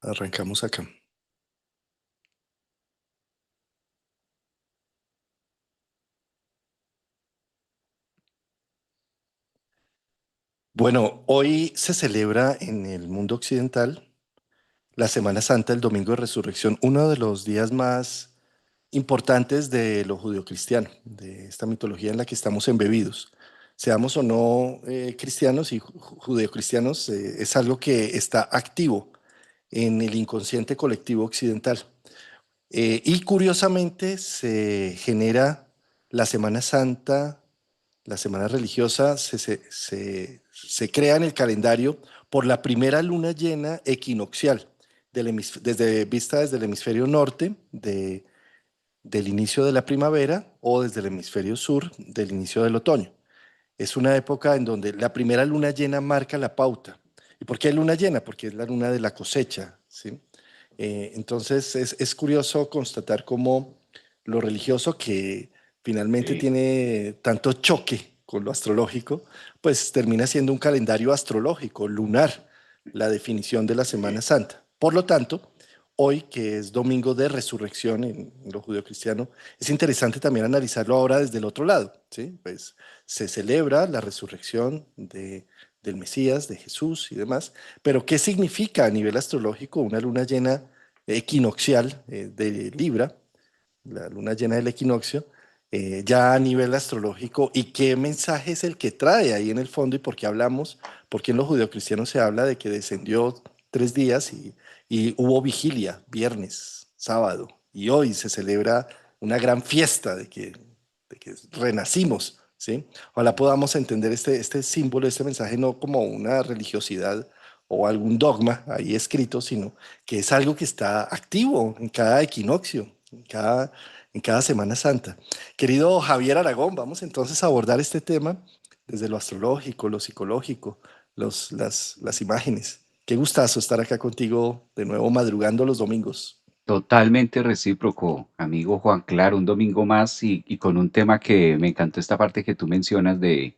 Arrancamos acá. Bueno, hoy se celebra en el mundo occidental la Semana Santa, el Domingo de Resurrección, uno de los días más importantes de lo judeocristiano, de esta mitología en la que estamos embebidos. Seamos o no cristianos y judeocristianos, es algo que está activo en el inconsciente colectivo occidental. Y curiosamente se genera la Semana Santa. La semana religiosa se crea en el calendario por la primera luna llena equinoccial, desde el hemisferio norte del inicio de la primavera o desde el hemisferio sur del inicio del otoño. Es una época en donde la primera luna llena marca la pauta. ¿Y por qué luna llena? Porque es la luna de la cosecha, ¿sí? Entonces es curioso constatar cómo lo religioso que finalmente Sí. tiene tanto choque con lo astrológico, pues termina siendo un calendario astrológico, lunar, la definición de la Semana Santa. Por lo tanto, hoy, que es domingo de resurrección en lo judeocristiano, es interesante también analizarlo ahora desde el otro lado, ¿sí? Pues se celebra la resurrección del Mesías, de Jesús y demás, pero ¿qué significa a nivel astrológico una luna llena equinoccial de Libra, la luna llena del equinoccio, ya a nivel astrológico? ¿Y qué mensaje es el que trae ahí en el fondo y por qué hablamos? Porque en los judeocristianos se habla de que descendió 3 días y hubo vigilia, viernes, sábado, y hoy se celebra una gran fiesta de que renacimos, ¿sí? Ojalá podamos entender este símbolo, este mensaje no como una religiosidad o algún dogma ahí escrito, sino que es algo que está activo en cada equinoccio, en cada Semana Santa. Querido Javier Aragón, vamos entonces a abordar este tema desde lo astrológico, lo psicológico, las imágenes. Qué gustazo estar acá contigo de nuevo madrugando los domingos. Totalmente recíproco, amigo Juan. Claro, un domingo más y con un tema que me encantó esta parte que tú mencionas de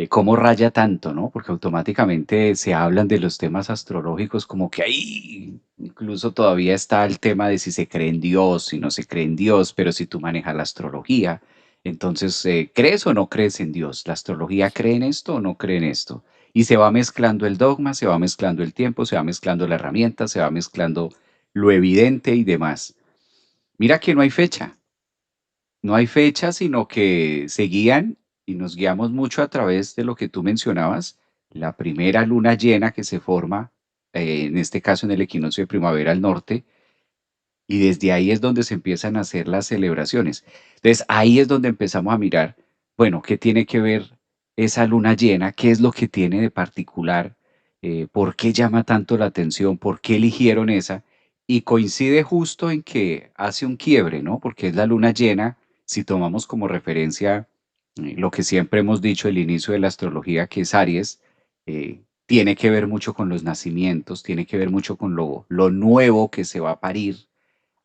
cómo raya tanto, ¿no? Porque automáticamente se hablan de los temas astrológicos como que ahí incluso todavía está el tema de si se cree en Dios, si no se cree en Dios, pero si tú manejas la astrología, entonces, ¿crees o no crees en Dios? ¿La astrología cree en esto o no cree en esto? Y se va mezclando el dogma, se va mezclando el tiempo, se va mezclando la herramienta, se va mezclando lo evidente y demás. Mira que no hay fecha, no hay fecha, sino que se guían y nos guiamos mucho a través de lo que tú mencionabas, la primera luna llena que se forma, en este caso en el equinoccio de primavera al norte, y desde ahí es donde se empiezan a hacer las celebraciones. Entonces ahí es donde empezamos a mirar, bueno, ¿qué tiene que ver esa luna llena? ¿Qué es lo que tiene de particular? ¿Por qué llama tanto la atención? ¿Por qué eligieron esa? Y coincide justo en que hace un quiebre, ¿no? Porque es la luna llena, si tomamos como referencia lo que siempre hemos dicho, el inicio de la astrología, que es Aries, tiene que ver mucho con los nacimientos, tiene que ver mucho con lo nuevo que se va a parir,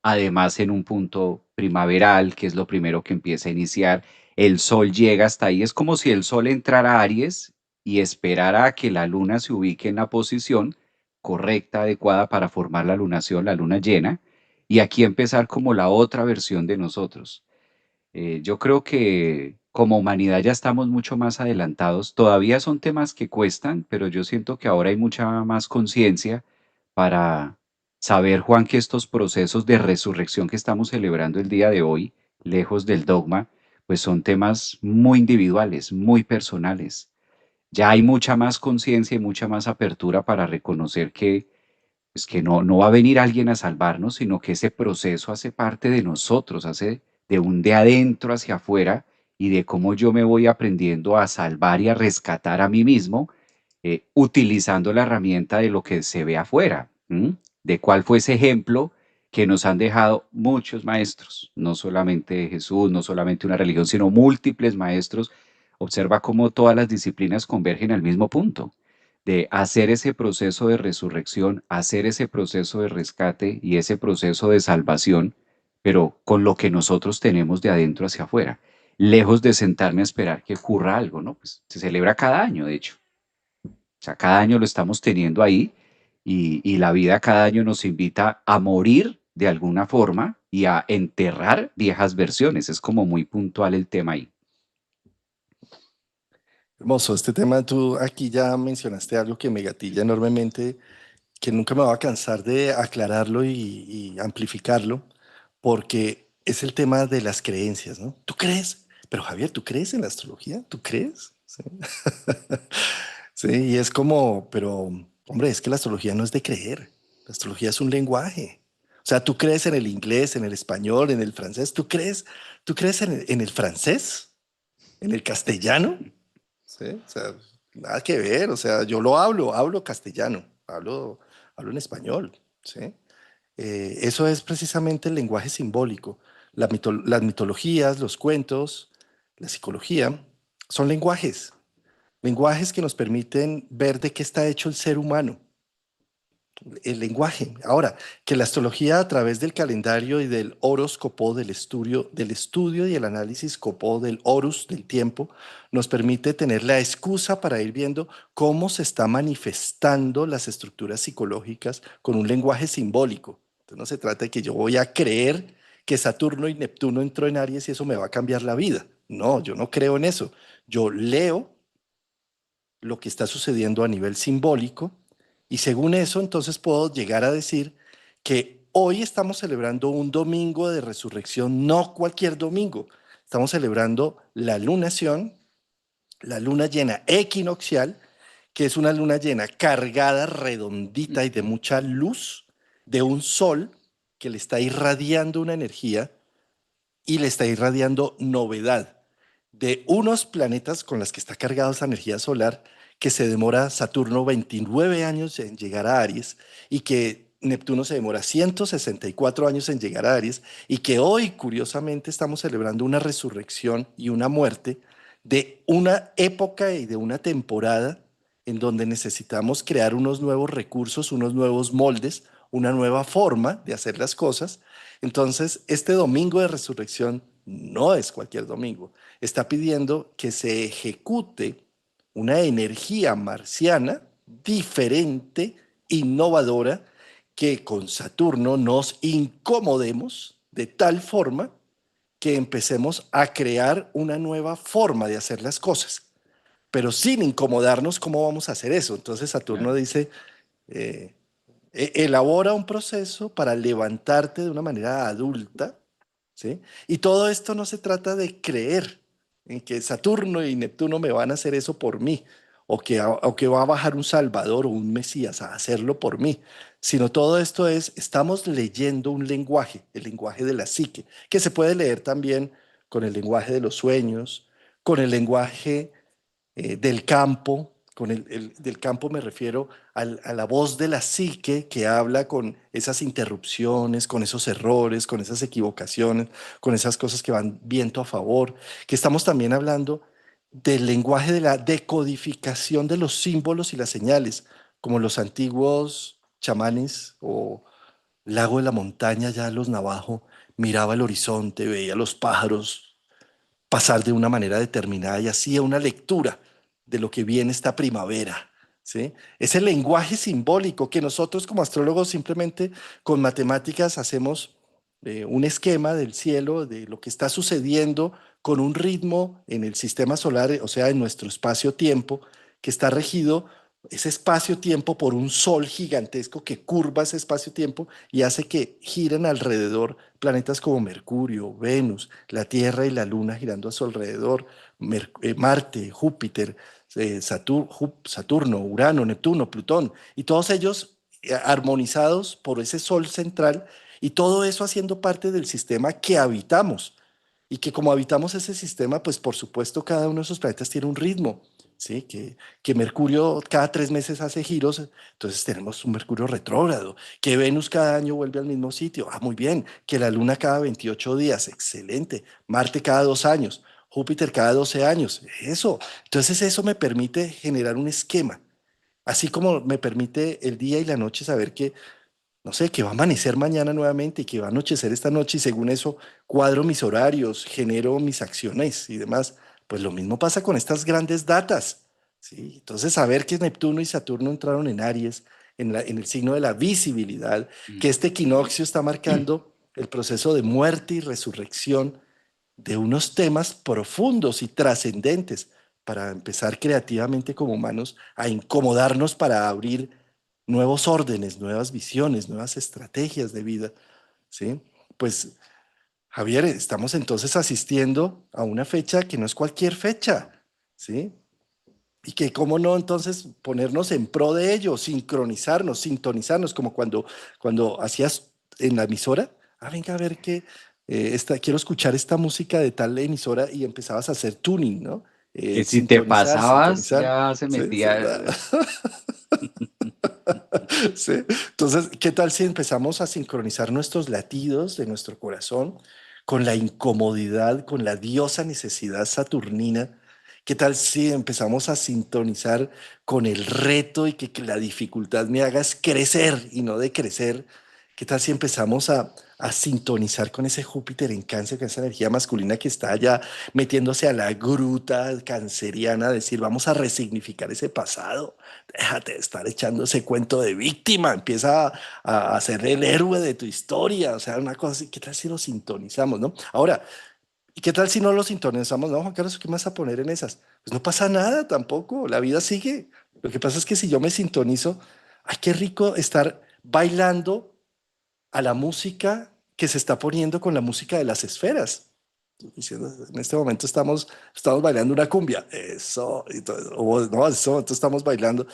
además en un punto primaveral, que es lo primero que empieza a iniciar. El sol llega hasta ahí, es como si el sol entrara a Aries y esperara a que la luna se ubique en la posición correcta, adecuada para formar la lunación, la luna llena, y aquí empezar como la otra versión de nosotros. Yo creo que como humanidad ya estamos mucho más adelantados. Todavía son temas que cuestan, pero yo siento que ahora hay mucha más conciencia para saber, Juan, que estos procesos de resurrección que estamos celebrando el día de hoy, lejos del dogma, pues son temas muy individuales, muy personales. Ya hay mucha más conciencia y mucha más apertura para reconocer que, pues que no va a venir alguien a salvarnos, sino que ese proceso hace parte de nosotros, hace de un de adentro hacia afuera y de cómo yo me voy aprendiendo a salvar y a rescatar a mí mismo, utilizando la herramienta de lo que se ve afuera. ¿M? De cuál fue ese ejemplo que nos han dejado muchos maestros, no solamente Jesús, no solamente una religión, sino múltiples maestros. Observa cómo todas las disciplinas convergen al mismo punto, de hacer ese proceso de resurrección, hacer ese proceso de rescate y ese proceso de salvación, pero con lo que nosotros tenemos de adentro hacia afuera, lejos de sentarme a esperar que ocurra algo, ¿no? Pues se celebra cada año, de hecho. O sea, cada año lo estamos teniendo ahí y la vida cada año nos invita a morir de alguna forma y a enterrar viejas versiones. Es como muy puntual el tema ahí. Hermoso, este tema tú aquí ya mencionaste algo que me gatilla enormemente, que nunca me va a cansar de aclararlo y amplificarlo, porque es el tema de las creencias, ¿no? ¿Tú crees? Pero Javier, ¿tú crees en la astrología? ¿Tú crees? Sí. Sí, y es como, pero hombre, es que la astrología no es de creer, la astrología es un lenguaje. O sea, tú crees en el inglés, en el español, en el francés, tú crees en el francés, en el castellano, ¿sí? O sea, nada que ver, o sea, yo lo hablo castellano, hablo en español, ¿sí? Eso es precisamente el lenguaje simbólico. Las mitologías, los cuentos, la psicología, son lenguajes, lenguajes que nos permiten ver de qué está hecho el ser humano, el lenguaje. Ahora, que la astrología a través del calendario y del horóscopo, del estudio y el análisis copo del horus, del tiempo, nos permite tener la excusa para ir viendo cómo se está manifestando las estructuras psicológicas con un lenguaje simbólico. Entonces no se trata de que yo voy a creer que Saturno y Neptuno entró en Aries y eso me va a cambiar la vida. No, yo no creo en eso. Yo leo lo que está sucediendo a nivel simbólico y según eso entonces puedo llegar a decir que hoy estamos celebrando un domingo de resurrección, no cualquier domingo. Estamos celebrando la lunación, la luna llena equinoccial, que es una luna llena cargada, redondita y de mucha luz, de un sol que le está irradiando una energía y le está irradiando novedad de unos planetas con las que está cargada esa energía solar, que se demora Saturno 29 años en llegar a Aries y que Neptuno se demora 164 años en llegar a Aries y que hoy, curiosamente, estamos celebrando una resurrección y una muerte de una época y de una temporada en donde necesitamos crear unos nuevos recursos, unos nuevos moldes, una nueva forma de hacer las cosas. Entonces, este domingo de resurrección no es cualquier domingo. Está pidiendo que se ejecute una energía marciana diferente, innovadora, que con Saturno nos incomodemos de tal forma que empecemos a crear una nueva forma de hacer las cosas, pero sin incomodarnos. ¿Cómo vamos a hacer eso? Entonces Saturno Claro. dice, eh, elabora un proceso para levantarte de una manera adulta, ¿sí? Y todo esto no se trata de creer en que Saturno y Neptuno me van a hacer eso por mí, o que va a bajar un Salvador o un Mesías a hacerlo por mí, sino todo esto es, estamos leyendo un lenguaje, el lenguaje de la psique, que se puede leer también con el lenguaje de los sueños, con el lenguaje del campo. Con del campo me refiero a la voz de la psique que habla con esas interrupciones, con esos errores, con esas equivocaciones, con esas cosas que van viento a favor, que estamos también hablando del lenguaje de la decodificación de los símbolos y las señales, como los antiguos chamanes o Lago de la Montaña, ya los Navajo, miraba el horizonte, veía los pájaros pasar de una manera determinada y hacía una lectura de lo que viene esta primavera, ¿sí? Es el lenguaje simbólico que nosotros como astrólogos simplemente con matemáticas hacemos un esquema del cielo, de lo que está sucediendo con un ritmo en el sistema solar, o sea, en nuestro espacio-tiempo, que está regido ese espacio-tiempo por un sol gigantesco que curva ese espacio-tiempo y hace que giren alrededor planetas como Mercurio, Venus, la Tierra y la Luna girando a su alrededor, Marte, Júpiter, Saturno, Urano, Neptuno, Plutón, y todos ellos armonizados por ese sol central y todo eso haciendo parte del sistema que habitamos. Y que como habitamos ese sistema, pues por supuesto cada uno de esos planetas tiene un ritmo, ¿sí? Que Mercurio cada 3 meses hace giros, entonces tenemos un Mercurio retrógrado, que Venus cada año vuelve al mismo sitio, muy bien, que la Luna cada 28 días, excelente, Marte cada 2 años, Júpiter cada 12 años, eso. Entonces eso me permite generar un esquema, así como me permite el día y la noche saber que no sé, que va a amanecer mañana nuevamente y que va a anochecer esta noche y según eso cuadro mis horarios, genero mis acciones y demás. Pues lo mismo pasa con estas grandes datas, ¿sí? Entonces saber que Neptuno y Saturno entraron en Aries, en el signo de la visibilidad, Mm. que este equinoccio está marcando el proceso de muerte y resurrección de unos temas profundos y trascendentes para empezar creativamente como humanos a incomodarnos para abrir nuevos órdenes, nuevas visiones, nuevas estrategias de vida, ¿sí? Pues Javier, estamos entonces asistiendo a una fecha que no es cualquier fecha, ¿sí? Y que cómo no entonces ponernos en pro de ello, sincronizarnos, sintonizarnos, como cuando hacías en la emisora, venga a ver que quiero escuchar esta música de tal emisora y empezabas a hacer tuning, ¿no? Que si te Sintonizar, pasabas, sintonizar. ya se ¿Sí? Sí, metía. sí. Entonces, ¿qué tal si empezamos a sincronizar nuestros latidos de nuestro corazón con la incomodidad, con la diosa necesidad saturnina? ¿Qué tal si empezamos a sintonizar con el reto y que la dificultad me hagas crecer y no decrecer? ¿Qué tal si empezamos a sintonizar con ese Júpiter en Cáncer, con esa energía masculina que está allá metiéndose a la gruta canceriana, a decir, vamos a resignificar ese pasado? Déjate de estar echando ese cuento de víctima, empieza a ser el héroe de tu historia, o sea, una cosa así. ¿Qué tal si lo sintonizamos, no? Ahora, ¿y qué tal si no lo sintonizamos? No, Juan Carlos, ¿qué me vas a poner en esas? Pues no pasa nada tampoco, la vida sigue. Lo que pasa es que si yo me sintonizo, ay, qué rico estar bailando a la música que se está poniendo con la música de las esferas. Diciendo, en este momento estamos bailando una cumbia, eso, y todo, o no, en este momento estamos bailando,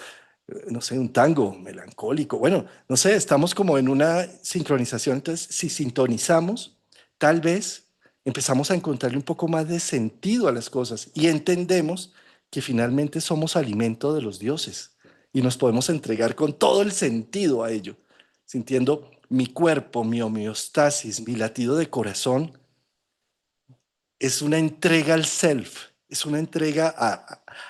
no sé, un tango melancólico. Bueno, no sé, estamos como en una sincronización. Entonces, si sintonizamos, tal vez empezamos a encontrarle un poco más de sentido a las cosas y entendemos que finalmente somos alimento de los dioses y nos podemos entregar con todo el sentido a ello, sintiendo mi cuerpo, mi homeostasis, mi latido de corazón es una entrega al self, es una entrega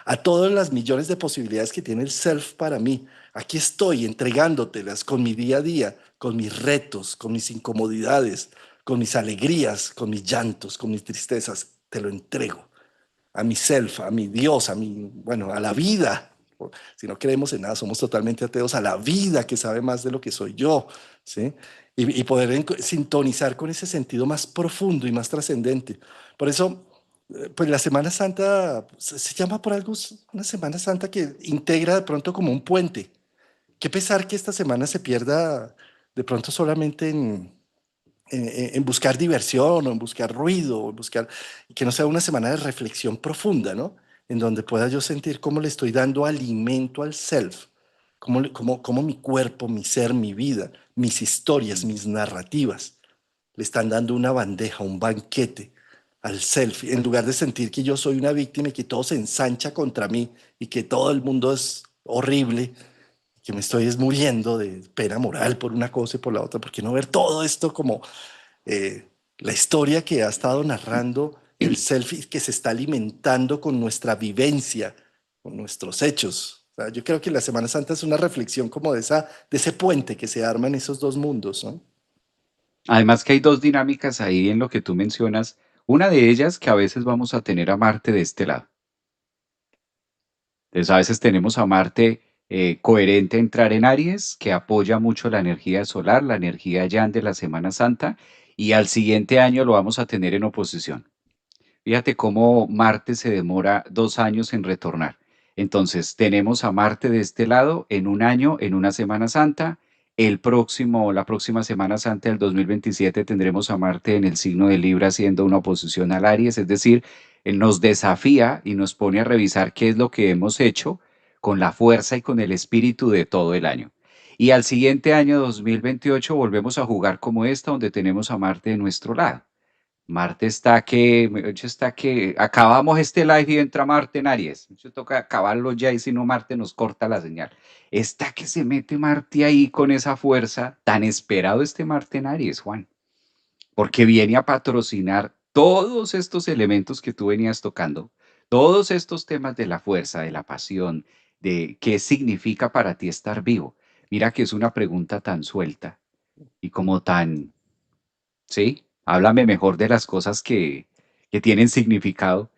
a todas las millones de posibilidades que tiene el self para mí. Aquí estoy entregándotelas con mi día a día, con mis retos, con mis incomodidades, con mis alegrías, con mis llantos, con mis tristezas. Te lo entrego a mi self, a mi Dios, bueno, a la vida. Si no creemos en nada, somos totalmente ateos a la vida que sabe más de lo que soy yo, ¿sí? Y poder sintonizar con ese sentido más profundo y más trascendente. Por eso, pues la Semana Santa se llama por algo una Semana Santa que integra de pronto como un puente. Qué pesar que esta semana se pierda de pronto solamente en buscar diversión o en buscar ruido, o en buscar, y que no sea una semana de reflexión profunda, ¿no? En donde pueda yo sentir cómo le estoy dando alimento al self, cómo mi cuerpo, mi ser, mi vida, mis historias, Mm. mis narrativas, le están dando una bandeja, un banquete al self, en lugar de sentir que yo soy una víctima y que todo se ensancha contra mí y que todo el mundo es horrible, que me estoy muriendo de pena moral por una cosa y por la otra. ¿Por qué no ver todo esto como la historia que ha estado narrando el selfie que se está alimentando con nuestra vivencia, con nuestros hechos? O sea, yo creo que la Semana Santa es una reflexión como de ese puente que se arma en esos dos mundos, ¿no? Además que hay dos dinámicas ahí en lo que tú mencionas. Una de ellas que a veces vamos a tener a Marte de este lado. Entonces a veces tenemos a Marte coherente a entrar en Aries, que apoya mucho la energía solar, la energía Yan de la Semana Santa, y al siguiente año lo vamos a tener en oposición. Fíjate cómo Marte se demora 2 años en retornar. Entonces, tenemos a Marte de este lado en un año, en una Semana Santa. La próxima Semana Santa del 2027 tendremos a Marte en el signo de Libra haciendo una oposición al Aries, es decir, él nos desafía y nos pone a revisar qué es lo que hemos hecho con la fuerza y con el espíritu de todo el año. Y al siguiente año 2028 volvemos a jugar como esta, donde tenemos a Marte de nuestro lado. Marte está que acabamos este live y entra Marte en Aries. Se toca acabarlo ya y si no Marte nos corta la señal. Está que se mete Marte ahí con esa fuerza. Tan esperado este Marte en Aries, Juan, porque viene a patrocinar todos estos elementos que tú venías tocando, todos estos temas de la fuerza, de la pasión, de qué significa para ti estar vivo. Mira que es una pregunta tan suelta y como tan, ¿sí? Háblame mejor de las cosas que tienen significado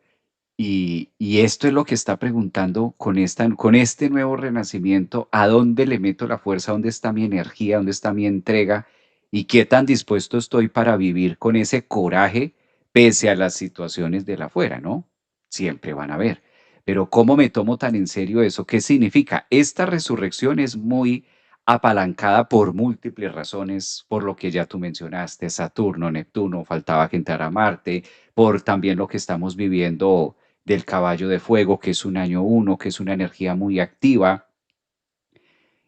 Y esto es lo que está preguntando con este nuevo renacimiento, ¿a dónde le meto la fuerza? ¿Dónde está mi energía? ¿Dónde está mi entrega? ¿Y qué tan dispuesto estoy para vivir con ese coraje pese a las situaciones de la afuera, ¿no? Siempre van a haber. Pero ¿cómo me tomo tan en serio eso? ¿Qué significa? Esta resurrección es muy apalancada por múltiples razones, por lo que ya tú mencionaste, Saturno, Neptuno, faltaba que entrara Marte, por también lo que estamos viviendo del caballo de fuego, que es un año uno, que es una energía muy activa.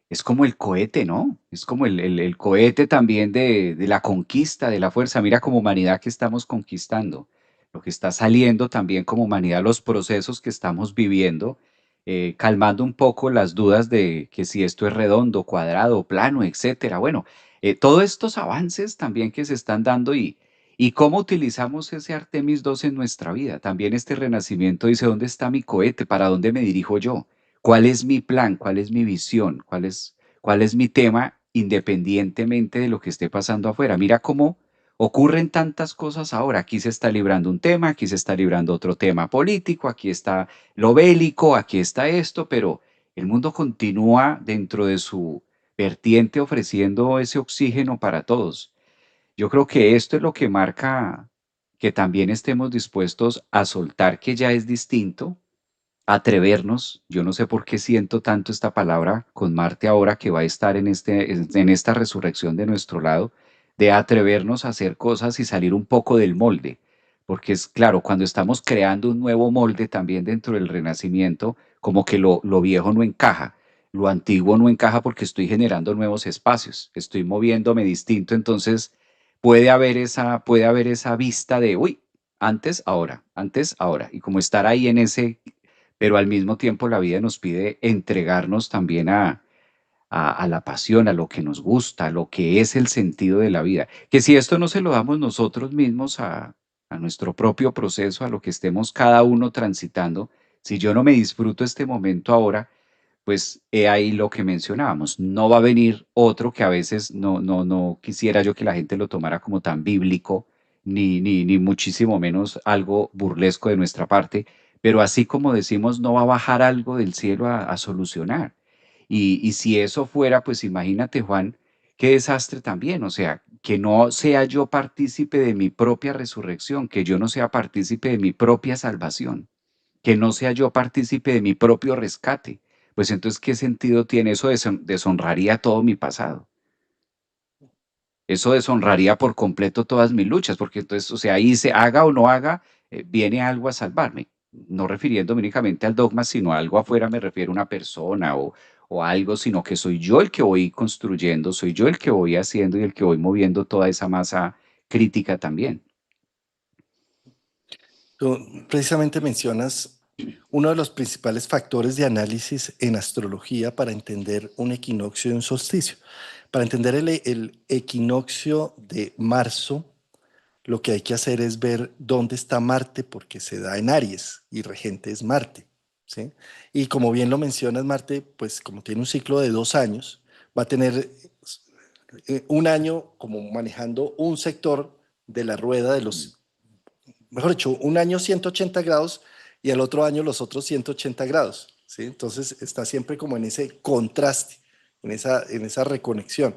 Es como el cohete, ¿no? Es como el cohete también de la conquista, de la fuerza. Mira como humanidad que estamos conquistando, lo que está saliendo también como humanidad, los procesos que estamos viviendo, calmando un poco las dudas de que si esto es redondo, cuadrado, plano, etcétera. Bueno, todos estos avances también que se están dando y cómo utilizamos ese Artemis 2 en nuestra vida. También este renacimiento dice, ¿dónde está mi cohete? ¿Para dónde me dirijo yo? ¿Cuál es mi plan? ¿Cuál es mi visión? Cuál es mi tema independientemente de lo que esté pasando afuera? Mira cómo ocurren tantas cosas ahora. Aquí se está librando un tema, aquí se está librando otro tema político, aquí está lo bélico, aquí está esto, pero el mundo continúa dentro de su vertiente ofreciendo ese oxígeno para todos. Yo creo que esto es lo que marca que también estemos dispuestos a soltar que ya es distinto, atrevernos. Yo no sé por qué siento tanto esta palabra con Marte ahora que va a estar en esta resurrección de nuestro lado, de atrevernos a hacer cosas y salir un poco del molde. Porque es claro, cuando estamos creando un nuevo molde también dentro del renacimiento, como que lo viejo no encaja, lo antiguo no encaja porque estoy generando nuevos espacios, estoy moviéndome distinto, entonces puede haber esa vista de, uy, antes, ahora, y como estar ahí en ese, pero al mismo tiempo la vida nos pide entregarnos también a la pasión, a lo que nos gusta, a lo que es el sentido de la vida. Que si esto no se lo damos nosotros mismos a nuestro propio proceso, a lo que estemos cada uno transitando, si yo no me disfruto este momento ahora, pues he ahí lo que mencionábamos. No va a venir otro que a veces no quisiera yo que la gente lo tomara como tan bíblico, ni muchísimo menos algo burlesco de nuestra parte, pero así como decimos, no va a bajar algo del cielo a solucionar. Y si eso fuera, pues imagínate, Juan, qué desastre también. O sea, que no sea yo partícipe de mi propia resurrección, que yo no sea partícipe de mi propia salvación, que no sea yo partícipe de mi propio rescate. Pues entonces, ¿qué sentido tiene eso? Deshonraría todo mi pasado. Eso deshonraría por completo todas mis luchas, porque entonces, o sea, ahí se haga o no haga, viene algo a salvarme. No refiriéndome únicamente al dogma, sino a algo afuera, me refiero a una persona o algo, sino que soy yo el que voy construyendo, soy yo el que voy haciendo y el que voy moviendo toda esa masa crítica también. Tú precisamente mencionas uno de los principales factores de análisis en astrología para entender un equinoccio y un solsticio. Para entender el equinoccio de marzo, lo que hay que hacer es ver dónde está Marte, porque se da en Aries y regente es Marte, ¿sí? Y como bien lo mencionas, Marte, pues como tiene un ciclo de 2 años, va a tener un año como manejando un sector de la rueda de los, mejor dicho, un año 180 grados y el otro año los otros 180 grados, ¿sí? Entonces está siempre como en ese contraste, en esa reconexión.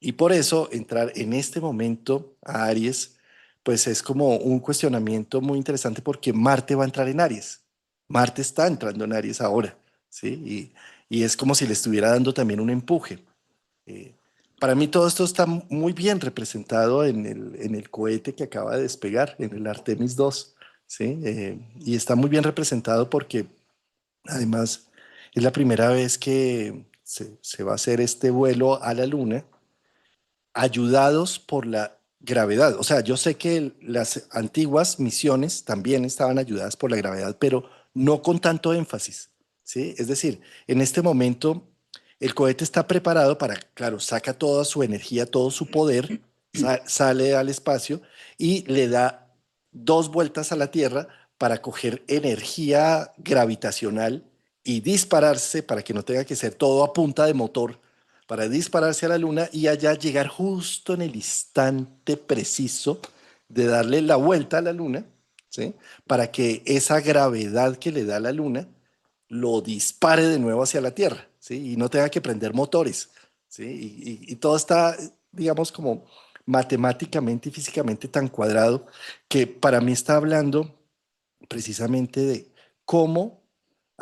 Y por eso entrar en este momento a Aries, pues es como un cuestionamiento muy interesante porque Marte va a entrar en Aries. Marte está entrando en Aries ahora, ¿sí? Y es como si le estuviera dando también un empuje. Eh, para mí todo esto está muy bien representado en el cohete que acaba de despegar, en el Artemis 2, ¿sí? Y está muy bien representado porque además es la primera vez que se va a hacer este vuelo a la Luna ayudados por la gravedad. O sea, yo sé que las antiguas misiones también estaban ayudadas por la gravedad, pero no con tanto énfasis, ¿sí? Es decir, en este momento el cohete está preparado para, claro, saca toda su energía, todo su poder, sale al espacio y le da 2 vueltas a la Tierra para coger energía gravitacional y dispararse para que no tenga que ser todo a punta de motor para dispararse a la luna y allá llegar justo en el instante preciso de darle la vuelta a la luna, ¿sí? Para que esa gravedad que le da la Luna lo dispare de nuevo hacia la Tierra, ¿sí? Y no tenga que prender motores, ¿sí? Y todo está, digamos, como matemáticamente y físicamente tan cuadrado que para mí está hablando precisamente de cómo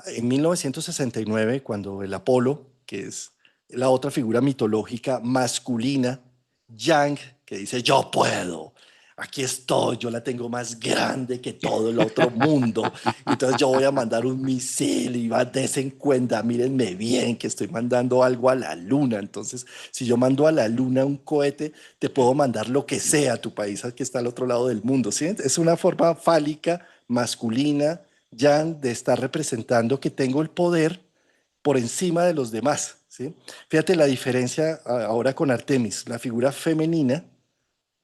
en 1969, cuando el Apolo, que es la otra figura mitológica masculina, Yang, que dice, yo puedo, aquí estoy, yo la tengo más grande que todo el otro mundo, entonces yo voy a mandar un misil y va, desen cuenta, mírenme bien que estoy mandando algo a la luna, entonces si yo mando a la luna un cohete, te puedo mandar lo que sea a tu país que está al otro lado del mundo, ¿sí? Es una forma fálica, masculina, Jan, de estar representando que tengo el poder por encima de los demás, ¿sí? Fíjate la diferencia ahora con Artemis. La figura femenina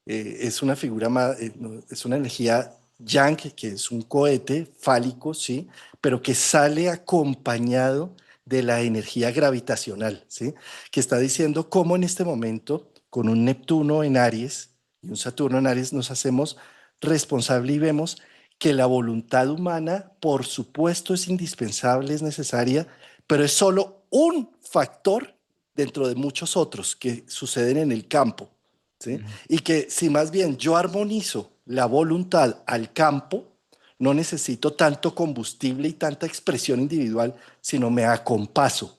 es una figura más, no, es una energía yang, que es un cohete fálico, ¿sí? Pero que sale acompañado de la energía gravitacional, ¿sí? Que está diciendo cómo en este momento, con un Neptuno en Aries y un Saturno en Aries, nos hacemos responsable y vemos que la voluntad humana, por supuesto, es indispensable, es necesaria, pero es solo un factor dentro de muchos otros que suceden en el campo, ¿sí? Mm. Y que si más bien yo armonizo la voluntad al campo, no necesito tanto combustible y tanta expresión individual, sino me acompaso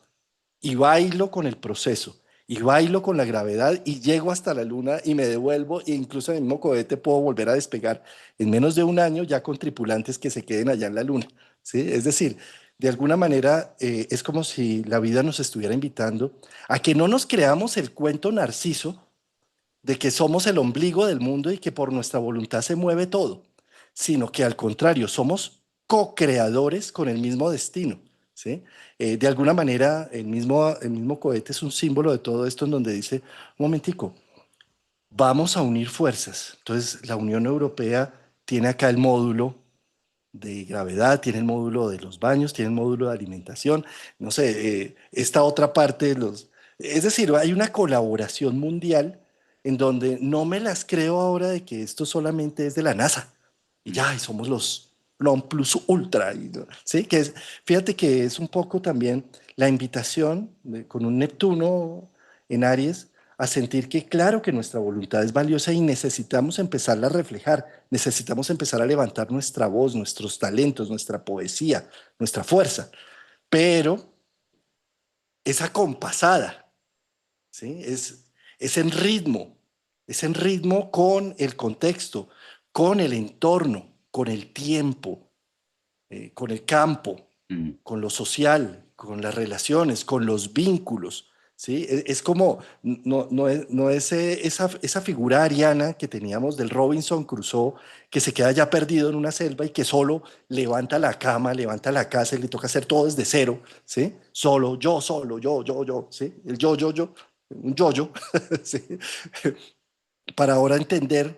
y bailo con el proceso y bailo con la gravedad y llego hasta la luna y me devuelvo e incluso en el mismo cohete puedo volver a despegar en menos de un año ya con tripulantes que se queden allá en la luna, ¿sí? Es decir, de alguna manera es como si la vida nos estuviera invitando a que no nos creamos el cuento narciso de que somos el ombligo del mundo y que por nuestra voluntad se mueve todo, sino que al contrario, somos co-creadores con el mismo destino, ¿sí? De alguna manera, el mismo cohete es un símbolo de todo esto en donde dice, un momentico, vamos a unir fuerzas. Entonces, la Unión Europea tiene acá el módulo de gravedad, tiene el módulo de los baños, tiene el módulo de alimentación, no sé, esta otra parte de los... Es decir, hay una colaboración mundial en donde no me las creo ahora de que esto solamente es de la NASA y ya, y somos los non plus ultra, ¿sí? Fíjate que es un poco también la invitación con un Neptuno en Aries a sentir que claro que nuestra voluntad es valiosa y necesitamos empezarla a reflejar, necesitamos empezar a levantar nuestra voz, nuestros talentos, nuestra poesía, nuestra fuerza, pero es acompasada, ¿sí? Es en ritmo con el contexto, con el entorno, con el tiempo, con el campo, Mm. con lo social, con las relaciones, con los vínculos, ¿sí? Es como, no es esa figura ariana que teníamos del Robinson Crusoe, que se queda ya perdido en una selva y que solo levanta la cama, levanta la casa y le toca hacer todo desde cero, ¿sí? Solo, yo, ¿sí? El yo, un yo, ¿sí? Para ahora entender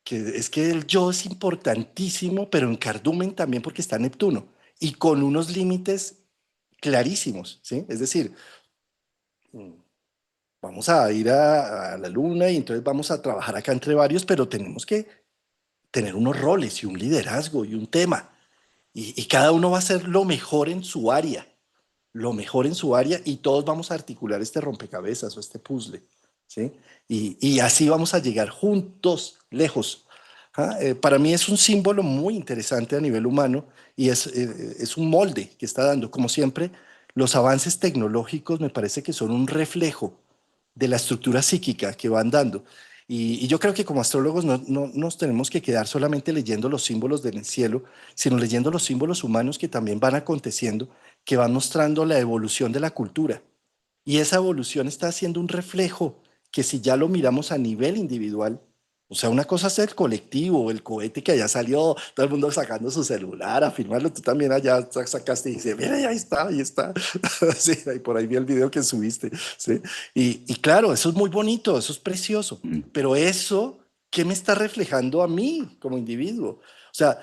que es que el yo es importantísimo, pero en cardumen también porque está Neptuno y con unos límites clarísimos, ¿sí? Es decir, mm, vamos a ir a la luna y entonces vamos a trabajar acá entre varios, pero tenemos que tener unos roles y un liderazgo y un tema. Y cada uno va a hacer lo mejor en su área, lo mejor en su área y todos vamos a articular este rompecabezas o este puzzle, ¿sí? Y así vamos a llegar juntos, lejos. ¿Ah? Para mí es un símbolo muy interesante a nivel humano y es un molde que está dando. Como siempre, los avances tecnológicos me parece que son un reflejo de la estructura psíquica que van dando. Y yo creo que como astrólogos no nos tenemos que quedar solamente leyendo los símbolos del cielo, sino leyendo los símbolos humanos que también van aconteciendo, que van mostrando la evolución de la cultura. Y esa evolución está haciendo un reflejo que si ya lo miramos a nivel individual, o sea, una cosa es el colectivo, el cohete que allá salió, todo el mundo sacando su celular a filmarlo, tú también allá sacaste y dices, mira, ahí está, ahí está. Sí, y por ahí vi el video que subiste, ¿sí? Y claro, eso es muy bonito, eso es precioso, Mm. pero eso, ¿qué me está reflejando a mí como individuo? O sea,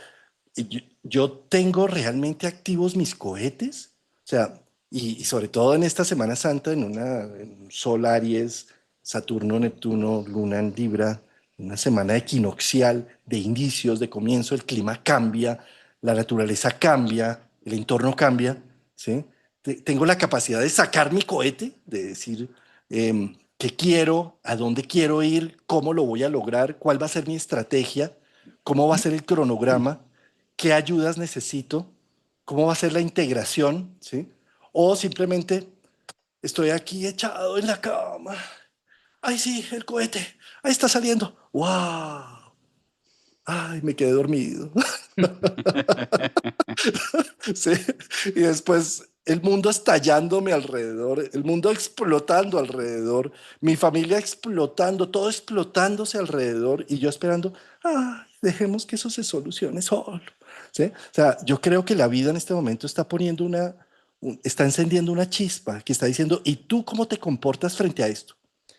yo tengo realmente activos mis cohetes, o sea, y sobre todo en esta Semana Santa, en un Sol Aries, Saturno, Neptuno, Luna en Libra, una semana equinoccial de inicios, de comienzo, el clima cambia, la naturaleza cambia, el entorno cambia, ¿sí? Tengo la capacidad de sacar mi cohete, de decir qué quiero, a dónde quiero ir, cómo lo voy a lograr, cuál va a ser mi estrategia, cómo va a ser el cronograma, qué ayudas necesito, cómo va a ser la integración, ¿sí? O simplemente estoy aquí echado en la cama. Ay, sí, el cohete. Ahí está saliendo. ¡Wow! Ay, me quedé dormido. Sí. Y después el mundo estallándome alrededor, el mundo explotando alrededor, mi familia explotando, todo explotándose alrededor y yo esperando, ay, dejemos que eso se solucione solo. ¿Sí? O sea, yo creo que la vida en este momento está poniendo está encendiendo una chispa que está diciendo, ¿y tú cómo te comportas frente a esto?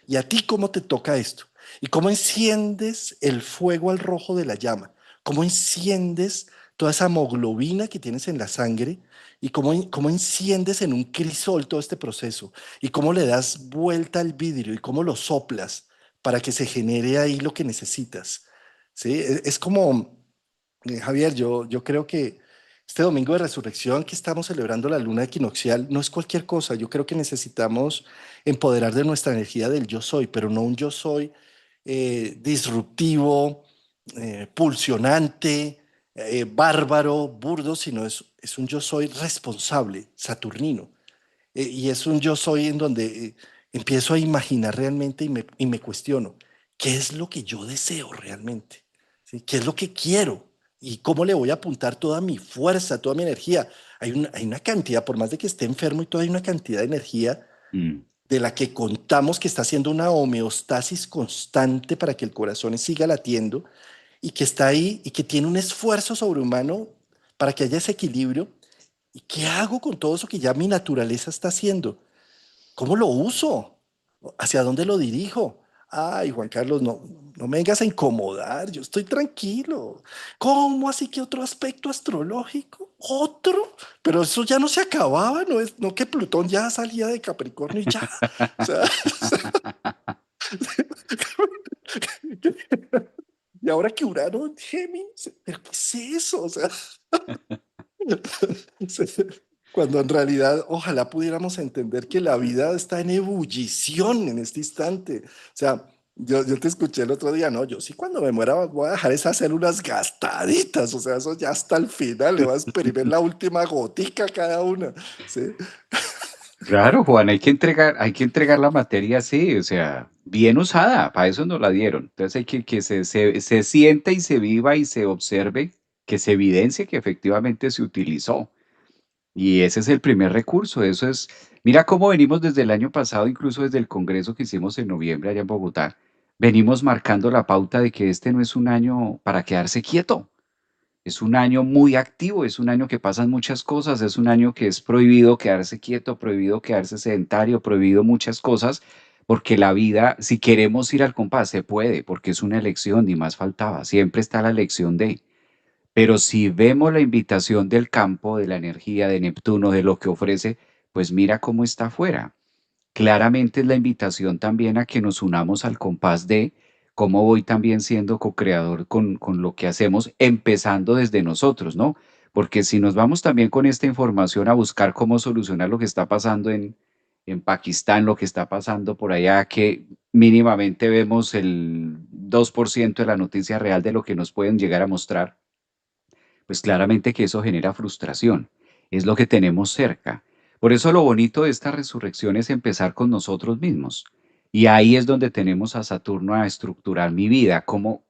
¿Y a ti cómo te toca esto? ¿Y cómo enciendes el fuego al rojo de la llama? ¿Cómo enciendes toda esa hemoglobina que tienes en la sangre y cómo enciendes en un crisol todo este proceso y cómo le das vuelta al vidrio y cómo lo soplas para que se genere ahí lo que necesitas? ¿Sí? Es como, Javier, yo creo que este domingo de resurrección que estamos celebrando la luna equinoccial no es cualquier cosa. Yo creo que necesitamos empoderar de nuestra energía del yo soy, pero no un yo soy disruptivo, pulsionante, bárbaro, burdo, sino es un yo soy responsable, saturnino. Y es un yo soy en donde empiezo a imaginar realmente y me cuestiono, ¿qué es lo que yo deseo realmente? ¿Sí? ¿Qué es lo que quiero? ¿Y cómo le voy a apuntar toda mi fuerza, toda mi energía? Hay una cantidad, por más de que esté enfermo y todo, hay una cantidad de energía Mm. de la que contamos que está haciendo una homeostasis constante para que el corazón siga latiendo y que está ahí y que tiene un esfuerzo sobrehumano para que haya ese equilibrio. ¿Y qué hago con todo eso que ya mi naturaleza está haciendo? ¿Cómo lo uso? ¿Hacia dónde lo dirijo? Ay, Juan Carlos, no me vengas a incomodar, yo estoy tranquilo. ¿Cómo así que otro aspecto astrológico? ¿Otro? Pero eso ya no se acababa, no que Plutón ya salía de Capricornio y ya. O sea, y ahora que Urano, Géminis, ¿pero qué es eso? O sea, cuando en realidad ojalá pudiéramos entender que la vida está en ebullición en este instante. O sea, yo te escuché el otro día, no, yo sí cuando me muera voy a dejar esas células gastaditas, o sea, eso ya hasta el final, le va a exprimir la última gotica a cada una. ¿Sí? Claro, Juan, hay que entregar la materia así, o sea, bien usada, para eso nos la dieron. Entonces hay que se sienta y se viva y se observe, que se evidencie que efectivamente se utilizó. Y ese es el primer recurso, eso es, mira cómo venimos desde el año pasado, incluso desde el congreso que hicimos en noviembre allá en Bogotá, venimos marcando la pauta de que este no es un año para quedarse quieto. Es un año muy activo, es un año que pasan muchas cosas, es un año que es prohibido quedarse quieto, prohibido quedarse sedentario, prohibido muchas cosas, porque la vida, si queremos ir al compás, se puede, porque es una elección, ni más faltaba, siempre está la elección de. Pero si vemos la invitación del campo, de la energía, de Neptuno, de lo que ofrece, pues mira cómo está afuera. Claramente es la invitación también a que nos unamos al compás de cómo voy también siendo co-creador con lo que hacemos, empezando desde nosotros, ¿no? Porque si nos vamos también con esta información a buscar cómo solucionar lo que está pasando en Pakistán, lo que está pasando por allá, que mínimamente vemos el 2% de la noticia real de lo que nos pueden llegar a mostrar, pues claramente que eso genera frustración. Es lo que tenemos cerca. Por eso lo bonito de esta resurrección es empezar con nosotros mismos. Y ahí es donde tenemos a Saturno a estructurar mi vida, cómo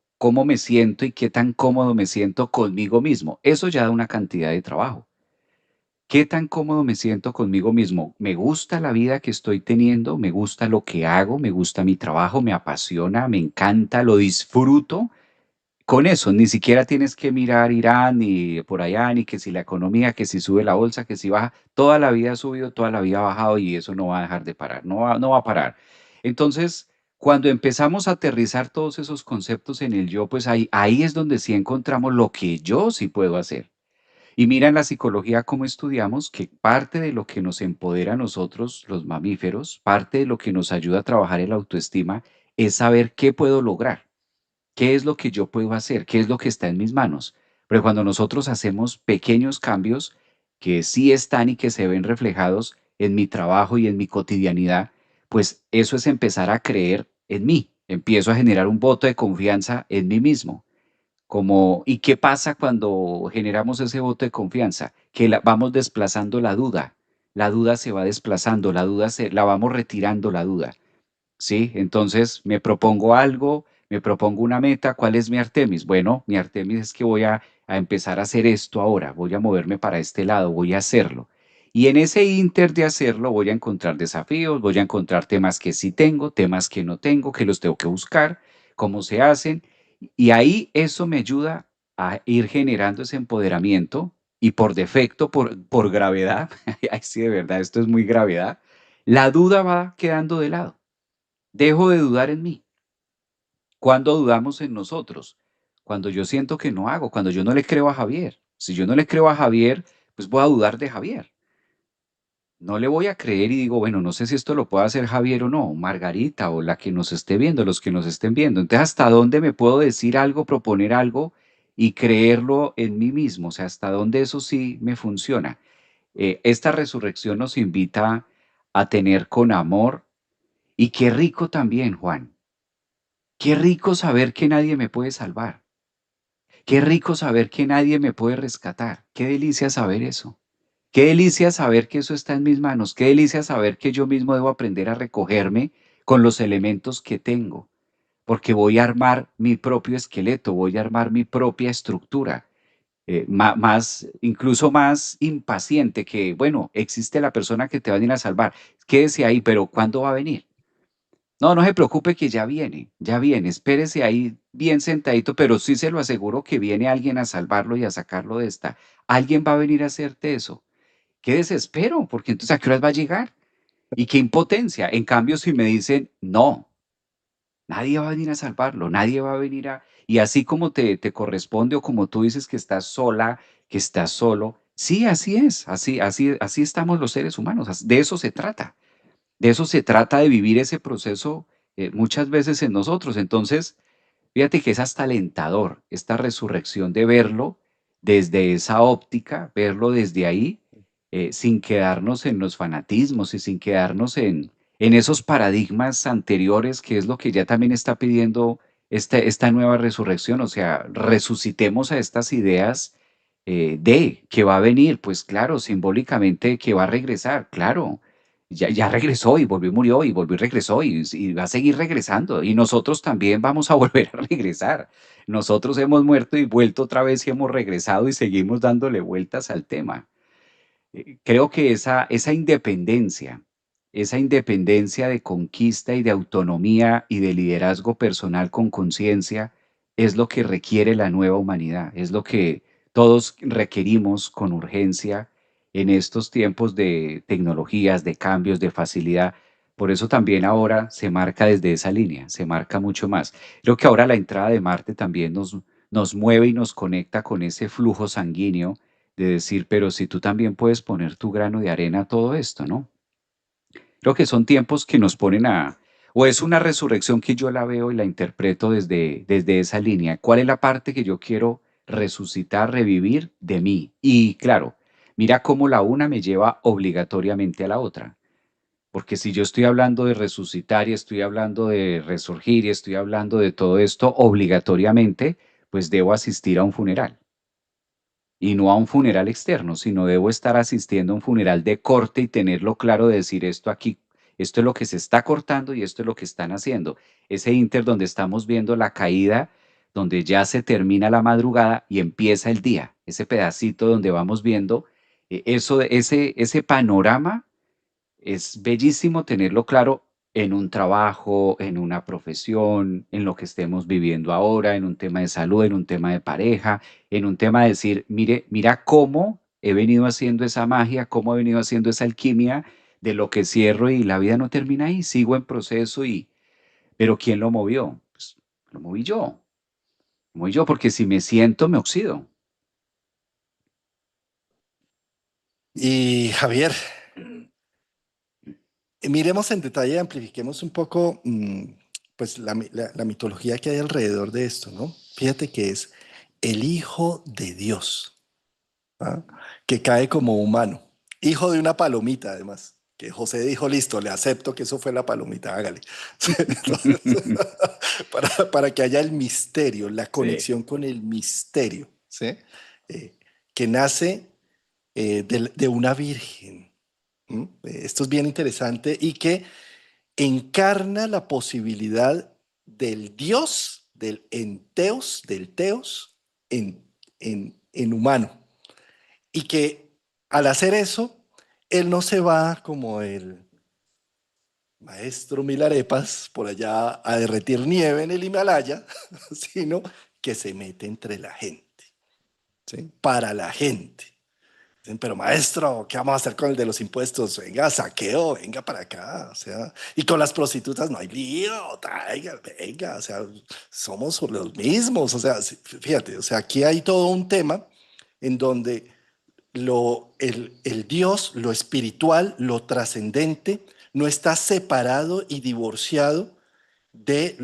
me siento y qué tan cómodo me siento conmigo mismo. Eso ya da una cantidad de trabajo. ¿Qué tan cómodo me siento conmigo mismo? ¿Me gusta la vida que estoy teniendo? ¿Me gusta lo que hago? ¿Me gusta mi trabajo? ¿Me apasiona? ¿Me encanta? ¿Lo disfruto? Con eso, ni siquiera tienes que mirar Irán ni por allá, ni que si la economía, que si sube la bolsa, que si baja. Toda la vida ha subido, toda la vida ha bajado y eso no va a dejar de parar, no va a parar. Entonces, cuando empezamos a aterrizar todos esos conceptos en el yo, pues ahí es donde sí encontramos lo que yo sí puedo hacer. Y mira en la psicología cómo estudiamos que parte de lo que nos empodera a nosotros, los mamíferos, parte de lo que nos ayuda a trabajar en la autoestima, es saber qué puedo lograr. ¿Qué es lo que yo puedo hacer? ¿Qué es lo que está en mis manos? Pero cuando nosotros hacemos pequeños cambios que sí están y que se ven reflejados en mi trabajo y en mi cotidianidad, pues eso es empezar a creer en mí. Empiezo a generar un voto de confianza en mí mismo. Como, ¿y qué pasa cuando generamos ese voto de confianza? Que vamos desplazando la duda se va desplazando, la vamos retirando la duda. ¿Sí? Entonces me propongo algo, me propongo una meta. ¿Cuál es mi Artemis? Bueno, mi Artemis es que voy a empezar a hacer esto ahora, voy a moverme para este lado, voy a hacerlo. Y en ese inter de hacerlo voy a encontrar desafíos, voy a encontrar temas que sí tengo, temas que no tengo, que los tengo que buscar, cómo se hacen. Y ahí eso me ayuda a ir generando ese empoderamiento y por defecto, por gravedad, ay sí, de verdad, esto es muy gravedad, la duda va quedando de lado. Dejo de dudar en mí. ¿Cuándo dudamos en nosotros? Cuando yo siento que no hago, cuando yo no le creo a Javier. Si yo no le creo a Javier, pues voy a dudar de Javier. No le voy a creer y digo, bueno, no sé si esto lo puede hacer Javier o no, Margarita o la que nos esté viendo, los que nos estén viendo. Entonces, ¿hasta dónde me puedo decir algo, proponer algo y creerlo en mí mismo? O sea, ¿hasta dónde eso sí me funciona? Esta resurrección nos invita a tener con amor y qué rico también, Juan. Qué rico saber que nadie me puede salvar. Qué rico saber que nadie me puede rescatar. Qué delicia saber eso. Qué delicia saber que eso está en mis manos. Qué delicia saber que yo mismo debo aprender a recogerme con los elementos que tengo. Porque voy a armar mi propio esqueleto, voy a armar mi propia estructura. Más, incluso más impaciente que, bueno, existe la persona que te va a venir a salvar. Quédese ahí, pero ¿cuándo va a venir? No, no se preocupe que ya viene, espérese ahí bien sentadito, pero sí se lo aseguro que viene alguien a salvarlo y a sacarlo de esta. Alguien va a venir a hacerte eso. Qué desespero, porque entonces ¿a qué horas va a llegar? Y qué impotencia. En cambio, si me dicen, no, nadie va a venir a salvarlo, nadie va a venir a... Y así como te corresponde o como tú dices que estás sola, que estás solo, sí, así es, así estamos los seres humanos, de eso se trata. De eso se trata de vivir ese proceso muchas veces en nosotros. Entonces, fíjate que es hasta alentador esta resurrección de verlo desde esa óptica, verlo desde ahí, sin quedarnos en los fanatismos y sin quedarnos en esos paradigmas anteriores, que es lo que ya también está pidiendo esta nueva resurrección. O sea, resucitemos a estas ideas de que va a venir, pues claro, simbólicamente que va a regresar, claro, ya regresó y volvió y murió y volvió y regresó y va a seguir regresando. Y nosotros también vamos a volver a regresar. Nosotros hemos muerto y vuelto otra vez y hemos regresado y seguimos dándole vueltas al tema. Creo que esa independencia de conquista y de autonomía y de liderazgo personal con conciencia es lo que requiere la nueva humanidad, es lo que todos requerimos con urgencia en estos tiempos de tecnologías, de cambios, de facilidad. Por eso también ahora se marca desde esa línea, se marca mucho más. Creo que ahora la entrada de Marte también nos mueve y nos conecta con ese flujo sanguíneo de decir, pero si tú también puedes poner tu grano de arena a todo esto, ¿no? Creo que son tiempos que nos ponen o es una resurrección que yo la veo y la interpreto desde esa línea. ¿Cuál es la parte que yo quiero resucitar, revivir de mí? Y claro, mira cómo la una me lleva obligatoriamente a la otra. Porque si yo estoy hablando de resucitar y estoy hablando de resurgir y estoy hablando de todo esto obligatoriamente, pues debo asistir a un funeral y no a un funeral externo, sino debo estar asistiendo a un funeral de corte y tenerlo claro de decir esto aquí, esto es lo que se está cortando y esto es lo que están haciendo. Ese inter donde estamos viendo la caída, donde ya se termina la madrugada y empieza el día, ese pedacito donde vamos viendo ese panorama es bellísimo tenerlo claro en un trabajo, en una profesión, en lo que estemos viviendo ahora, en un tema de salud, en un tema de pareja, en un tema de decir, mire, mira cómo he venido haciendo esa magia, cómo he venido haciendo esa alquimia de lo que cierro y la vida no termina ahí, sigo en proceso pero ¿quién lo movió? Pues lo moví yo, porque si me siento, me oxido. Y Javier, miremos en detalle, amplifiquemos un poco, pues la mitología que hay alrededor de esto, ¿no? Fíjate que es el Hijo de Dios, ¿ah? Que cae como humano, hijo de una palomita además, que José dijo, listo, le acepto que eso fue la palomita, hágale. Entonces, para que haya el misterio, la Sí. conexión con el misterio, ¿sí? Eh, que nace de una virgen. ¿M? Esto es bien interesante y que encarna la posibilidad del Dios, del enteos, del teos, en humano. Y que al hacer eso, él no se va como el maestro Milarepas por allá a derretir nieve en el Himalaya, sino que se mete entre la gente, ¿sí? Para la gente. Dicen, pero maestro, ¿qué vamos a hacer con el de los impuestos? Venga, saqueo, venga para acá. O sea, y con las prostitutas no hay lío, traiga, venga, o sea, somos los mismos. O sea, fíjate, o sea, aquí hay todo un tema en donde el Dios, lo espiritual, lo trascendente, no está separado y divorciado de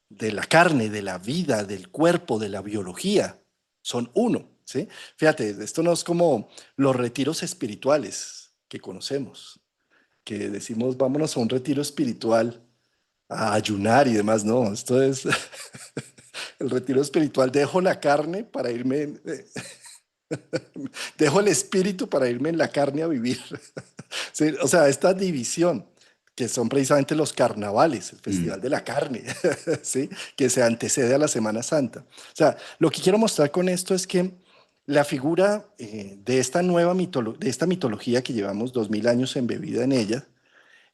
de la carne, de la vida, del cuerpo, de la biología. Son uno, ¿sí? Fíjate, esto no es como los retiros espirituales que conocemos, que decimos vámonos a un retiro espiritual a ayunar y demás. No, esto es el retiro espiritual. Dejo la carne para irme, dejo el espíritu para irme en la carne a vivir. Sí, o sea, esta división, que son precisamente los carnavales, el Mm. Festival de la Carne, ¿sí? Que se antecede a la Semana Santa. O sea, lo que quiero mostrar con esto es que la figura de esta de esta mitología que llevamos 2000 años embebida en ella,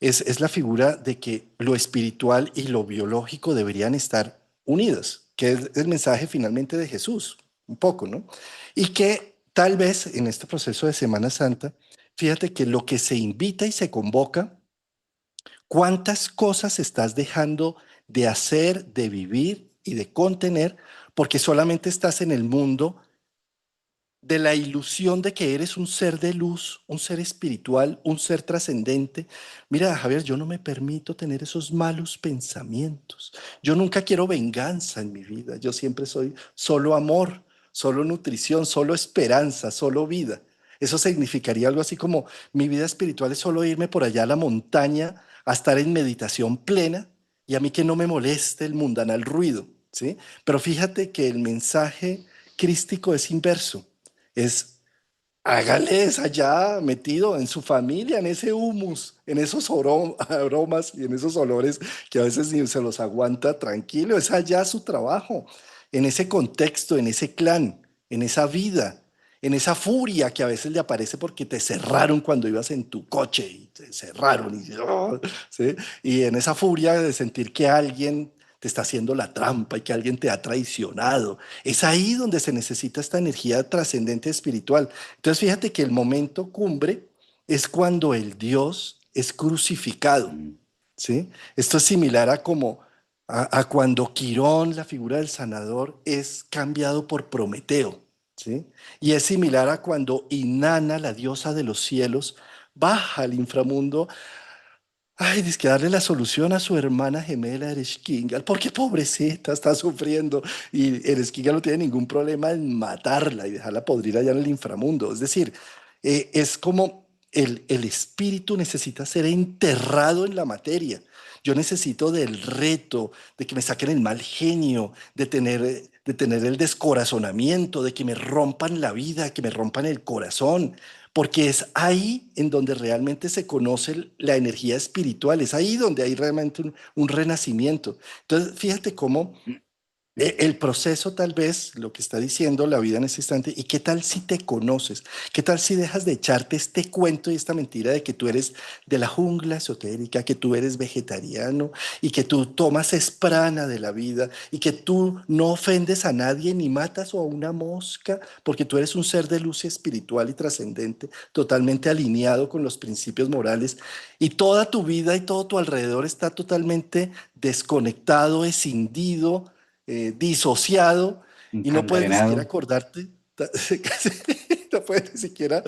es la figura de que lo espiritual y lo biológico deberían estar unidos, que es el mensaje finalmente de Jesús, un poco, ¿no? Y que tal vez en este proceso de Semana Santa, fíjate que lo que se invita y se convoca, cuántas cosas estás dejando de hacer, de vivir y de contener, porque solamente estás en el mundo de la ilusión de que eres un ser de luz, un ser espiritual, un ser trascendente. Mira, Javier, yo no me permito tener esos malos pensamientos. Yo nunca quiero venganza en mi vida. Yo siempre soy solo amor, solo nutrición, solo esperanza, solo vida. Eso significaría algo así como mi vida espiritual es solo irme por allá a la montaña a estar en meditación plena y a mí que no me moleste el mundanal ruido, ¿sí? Pero fíjate que el mensaje crístico es inverso, es hágales allá metido en su familia, en ese humus, en esos aromas y en esos olores que a veces ni se los aguanta tranquilo. Es allá su trabajo, en ese contexto, en ese clan, en esa vida, en esa furia que a veces le aparece porque te cerraron cuando ibas en tu coche y te cerraron y, ¡oh! ¿Sí? Y en esa furia de sentir que alguien te está haciendo la trampa y que alguien te ha traicionado. Es ahí donde se necesita esta energía trascendente espiritual. Entonces fíjate que el momento cumbre es cuando el Dios es crucificado, Mm. ¿sí? Esto es similar a como a cuando Quirón, la figura del sanador, es cambiado por Prometeo, ¿sí? Y es similar a cuando Inanna, la diosa de los cielos, baja al inframundo. Ay, dice que darle la solución a su hermana gemela Ereshkigal, porque pobrecita está sufriendo y Ereshkigal no tiene ningún problema en matarla y dejarla podrir allá en el inframundo. Es decir, es como el espíritu necesita ser enterrado en la materia. Yo necesito del reto, de que me saquen el mal genio, de tener el descorazonamiento, de que me rompan la vida, que me rompan el corazón, porque es ahí en donde realmente se conoce la energía espiritual, es ahí donde hay realmente un renacimiento. Entonces, fíjate cómo el proceso tal vez, lo que está diciendo la vida en ese instante, y qué tal si te conoces, qué tal si dejas de echarte este cuento y esta mentira de que tú eres de la jungla esotérica, que tú eres vegetariano y que tú tomas esprana de la vida y que tú no ofendes a nadie ni matas a una mosca porque tú eres un ser de luz espiritual y trascendente, totalmente alineado con los principios morales y toda tu vida y todo tu alrededor está totalmente desconectado, escindido, disociado y no puedes ni siquiera Encadenado. acordarte. Casi no puedes ni siquiera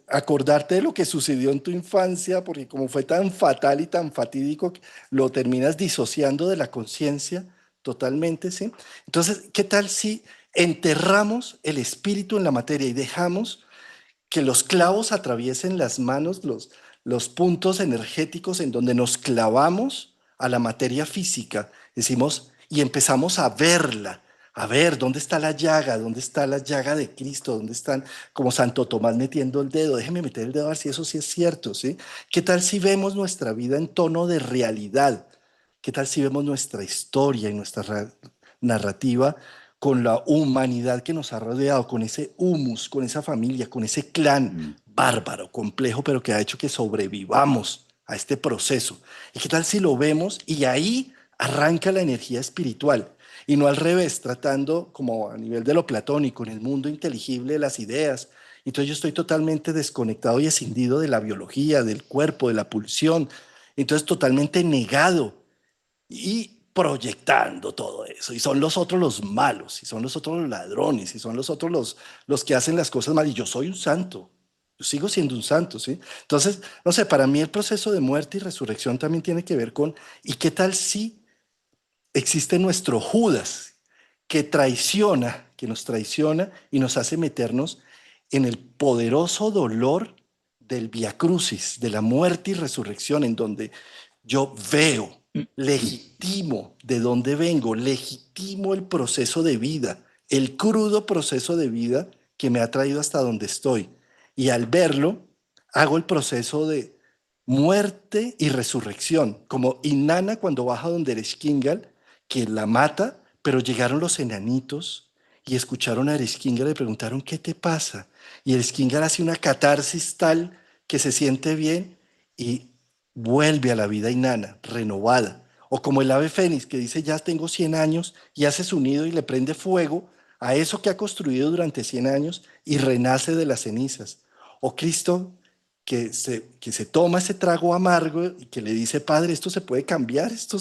acordarte de lo que sucedió en tu infancia, porque como fue tan fatal y tan fatídico, lo terminas disociando de la conciencia totalmente, ¿sí? Entonces, ¿qué tal si enterramos el espíritu en la materia y dejamos que los clavos atraviesen las manos, los puntos energéticos en donde nos clavamos a la materia física? Decimos, y empezamos a verla, a ver dónde está dónde está la llaga de Cristo, dónde están, como Santo Tomás metiendo el dedo, déjeme meter el dedo a ver si eso sí es cierto, ¿sí? ¿Qué tal si vemos nuestra vida en tono de realidad? ¿Qué tal si vemos nuestra historia y nuestra narrativa con la humanidad que nos ha rodeado, con ese humus, con esa familia, con ese clan Mm. bárbaro, complejo, pero que ha hecho que sobrevivamos a este proceso? ¿Y qué tal si lo vemos y ahí arranca la energía espiritual? Y no al revés, tratando como a nivel de lo platónico, en el mundo inteligible de las ideas. Entonces yo estoy totalmente desconectado y escindido de la biología, del cuerpo, de la pulsión. Entonces totalmente negado y proyectando todo eso. Y son los otros los malos, y son los otros los ladrones, y son los otros los que hacen las cosas mal. Y yo soy un santo, yo sigo siendo un santo, ¿sí? Entonces, no sé, para mí el proceso de muerte y resurrección también tiene que ver con, ¿y qué tal si existe nuestro Judas que traiciona, que nos traiciona y nos hace meternos en el poderoso dolor del Vía Crucis, de la muerte y resurrección, en donde yo veo, legitimo de dónde vengo, legitimo el proceso de vida, el crudo proceso de vida que me ha traído hasta donde estoy. Y al verlo, hago el proceso de muerte y resurrección, como Inanna cuando baja donde Ereshkigal, que la mata, pero llegaron los enanitos y escucharon a Ereshkigal y le preguntaron, ¿qué te pasa? Y Ereshkigal hace una catarsis tal que se siente bien y vuelve a la vida Inanna, renovada. O como el ave fénix que dice, ya tengo 100 años y hace su nido y le prende fuego a eso que ha construido durante 100 años y renace de las cenizas. O Cristo que se toma ese trago amargo y que le dice, Padre, esto se puede cambiar, esto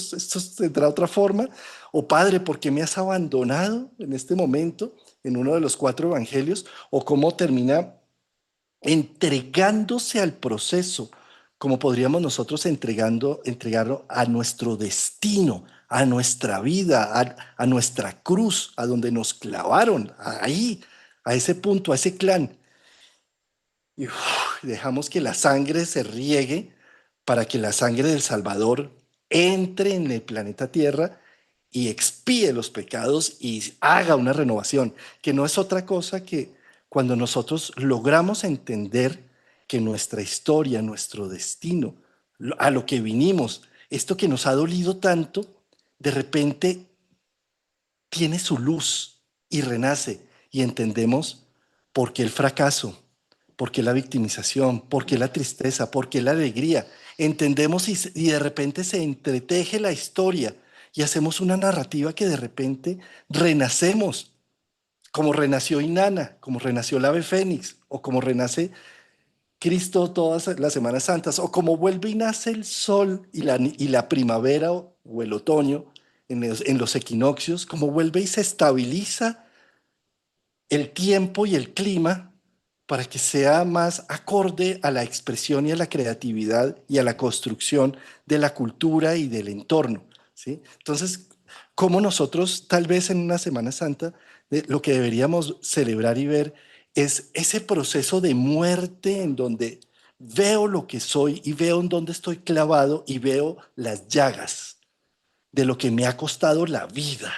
tendrá otra forma. O Padre, ¿por qué me has abandonado en este momento en uno de los 4 evangelios? O cómo termina entregándose al proceso, como podríamos nosotros entregarlo a nuestro destino, a nuestra vida, a nuestra cruz, a donde nos clavaron, ahí, a ese punto, a ese clan. Y dejamos que la sangre se riegue para que la sangre del Salvador entre en el planeta Tierra y expíe los pecados y haga una renovación, que no es otra cosa que cuando nosotros logramos entender que nuestra historia, nuestro destino, a lo que vinimos, esto que nos ha dolido tanto, de repente tiene su luz y renace y entendemos por qué el fracaso, por qué la victimización, por qué la tristeza, por qué la alegría. Entendemos y de repente se entreteje la historia y hacemos una narrativa que de repente renacemos, como renació Inanna, como renació el ave fénix, o como renace Cristo todas las Semanas Santas, o como vuelve y nace el sol y la primavera o el otoño en los equinoccios, como vuelve y se estabiliza el tiempo y el clima para que sea más acorde a la expresión y a la creatividad y a la construcción de la cultura y del entorno, ¿sí? Entonces, como nosotros tal vez en una Semana Santa, lo que deberíamos celebrar y ver es ese proceso de muerte en donde veo lo que soy y veo en dónde estoy clavado y veo las llagas de lo que me ha costado la vida,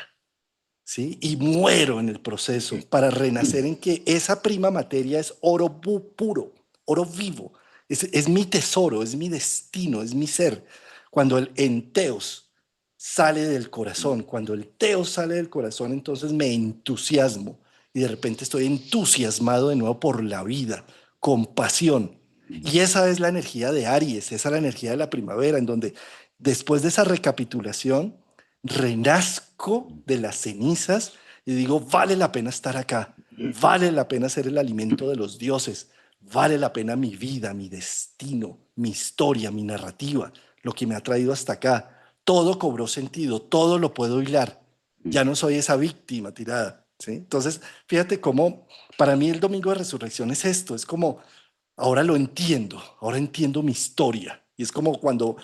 ¿sí? Y muero en el proceso para renacer en que esa prima materia es oro puro, oro vivo. Es mi tesoro, es mi destino, es mi ser. Cuando el enteos sale del corazón, cuando el teos sale del corazón, entonces me entusiasmo y de repente estoy entusiasmado de nuevo por la vida, con pasión. Y esa es la energía de Aries, esa es la energía de la primavera, en donde después de esa recapitulación, renazco de las cenizas y digo, vale la pena estar acá, vale la pena ser el alimento de los dioses, vale la pena mi vida, mi destino, mi historia, mi narrativa, lo que me ha traído hasta acá. Todo cobró sentido, todo lo puedo hilar. Ya no soy esa víctima tirada. ¿sí? Entonces, fíjate cómo para mí el domingo de resurrección es esto, es como, ahora lo entiendo, ahora entiendo mi historia. Y es como cuando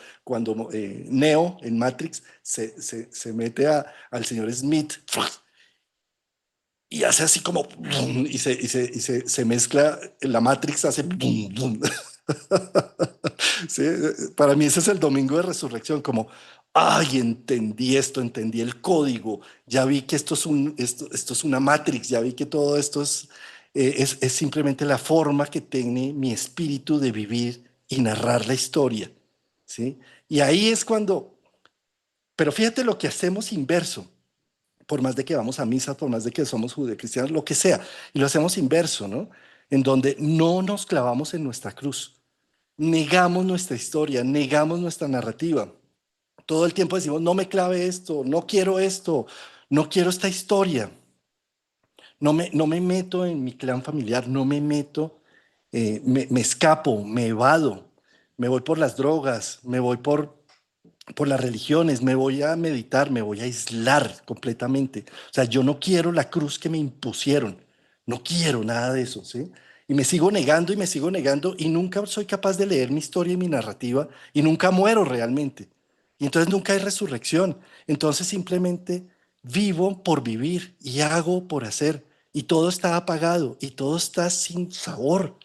Neo en Matrix se mete al señor Smith y hace así como boom, se mezcla, la Matrix hace boom, boom. Sí, para mí ese es el domingo de resurrección, como, ay, entendí esto, entendí el código, ya vi que esto es una Matrix, ya vi que todo esto es simplemente la forma que tiene mi espíritu de vivir y narrar la historia, ¿sí? Y ahí es cuando, pero fíjate lo que hacemos inverso, por más de que vamos a misa, por más de que somos judeocristianos, lo que sea, y lo hacemos inverso, ¿no? En donde no nos clavamos en nuestra cruz, negamos nuestra historia, negamos nuestra narrativa. Todo el tiempo decimos, no me clave esto, no quiero esta historia, no me meto en mi clan familiar, no me meto, me escapo, me evado, me voy por las drogas, me voy por las religiones, me voy a meditar, me voy a aislar completamente. O sea, yo no quiero la cruz que me impusieron, no quiero nada de eso, ¿sí? Y me sigo negando y me sigo negando y nunca soy capaz de leer mi historia y mi narrativa y nunca muero realmente. Y entonces nunca hay resurrección. Entonces simplemente vivo por vivir y hago por hacer. Y todo está apagado y todo está sin sabor.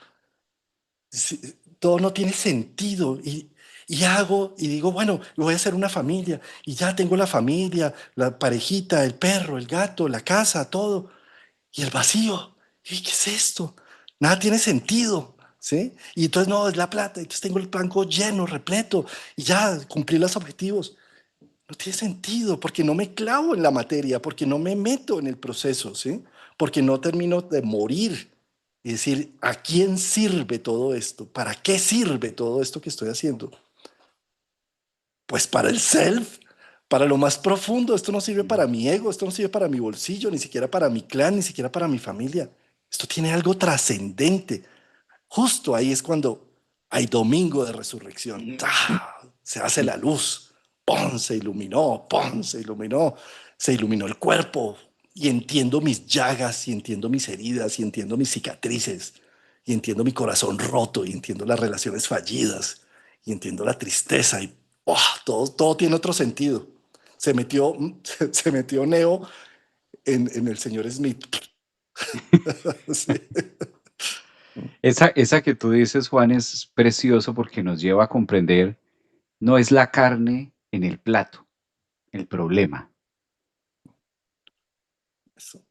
Sí, todo no tiene sentido y hago y digo, bueno, voy a hacer una familia y ya tengo la familia, la parejita, el perro, el gato, la casa, todo y el vacío. ¿Y qué es esto? Nada tiene sentido, ¿sí? Y entonces no, es la plata, entonces tengo el banco lleno, repleto y ya cumplí los objetivos. No tiene sentido porque no me clavo en la materia, porque no me meto en el proceso, ¿sí? Porque no termino de morir y decir, ¿a quién sirve todo esto? ¿Para qué sirve todo esto que estoy haciendo? Pues para el self, para lo más profundo. Esto no sirve para mi ego, esto no sirve para mi bolsillo, ni siquiera para mi clan, ni siquiera para mi familia. Esto tiene algo trascendente. Justo ahí es cuando hay domingo de resurrección. ¡Ah! Se hace la luz. ¡Pum! Se iluminó. ¡Pum! Se iluminó el cuerpo. Y entiendo mis llagas, y entiendo mis heridas, y entiendo mis cicatrices, y entiendo mi corazón roto, y entiendo las relaciones fallidas, y entiendo la tristeza, y ¡oh! Todo tiene otro sentido. Se metió, se metió Neo en el señor Smith. Sí. Esa que tú dices, Juan, es precioso porque nos lleva a comprender, no es la carne en el plato el problema, Eso.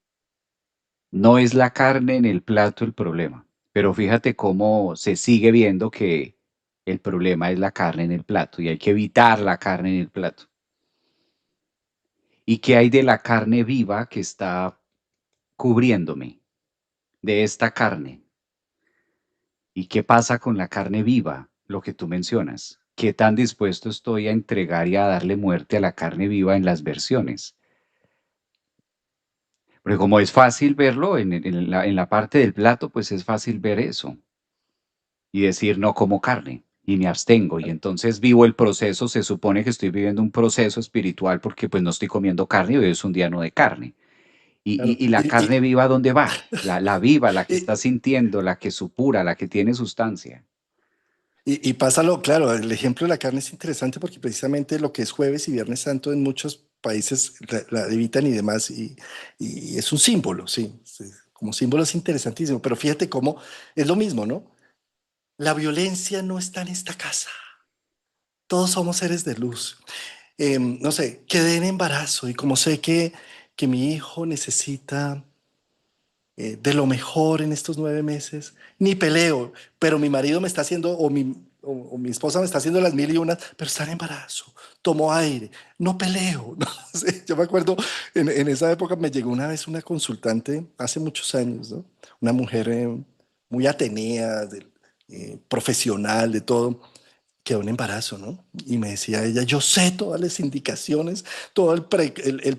no es la carne en el plato el problema, pero fíjate cómo se sigue viendo que el problema es la carne en el plato y hay que evitar la carne en el plato. ¿Y qué hay de la carne viva que está cubriéndome, de esta carne? ¿Y qué pasa con la carne viva? Lo que tú mencionas. ¿Qué tan dispuesto estoy a entregar y a darle muerte a la carne viva en las versiones? Porque como es fácil verlo en la parte del plato, pues es fácil ver eso y decir no como carne y me abstengo y entonces vivo el proceso, se supone que estoy viviendo un proceso espiritual porque pues no estoy comiendo carne y hoy es un día no de carne. Claro. Y la carne viva, ¿dónde va? La viva, la que está Y, sintiendo, la que supura, la que tiene sustancia. y pásalo, claro, el ejemplo de la carne es interesante porque precisamente lo que es jueves y viernes santo en muchos países la evitan y demás, y es un símbolo, sí, sí, como símbolo es interesantísimo, pero fíjate cómo es lo mismo, ¿no? La violencia no está en esta casa, todos somos seres de luz. No sé, quedé en embarazo y como sé que mi hijo necesita de lo mejor en estos 9 meses. Ni peleo, pero mi marido me está haciendo, o mi esposa me está haciendo las mil y unas, pero está en embarazo, tomo aire, no peleo. No sé, yo me acuerdo, en esa época me llegó una vez una consultante, hace muchos años, ¿no? Una mujer muy atenea, profesional, de todo, quedó en embarazo, ¿no? Y me decía ella, yo sé todas las indicaciones, todo el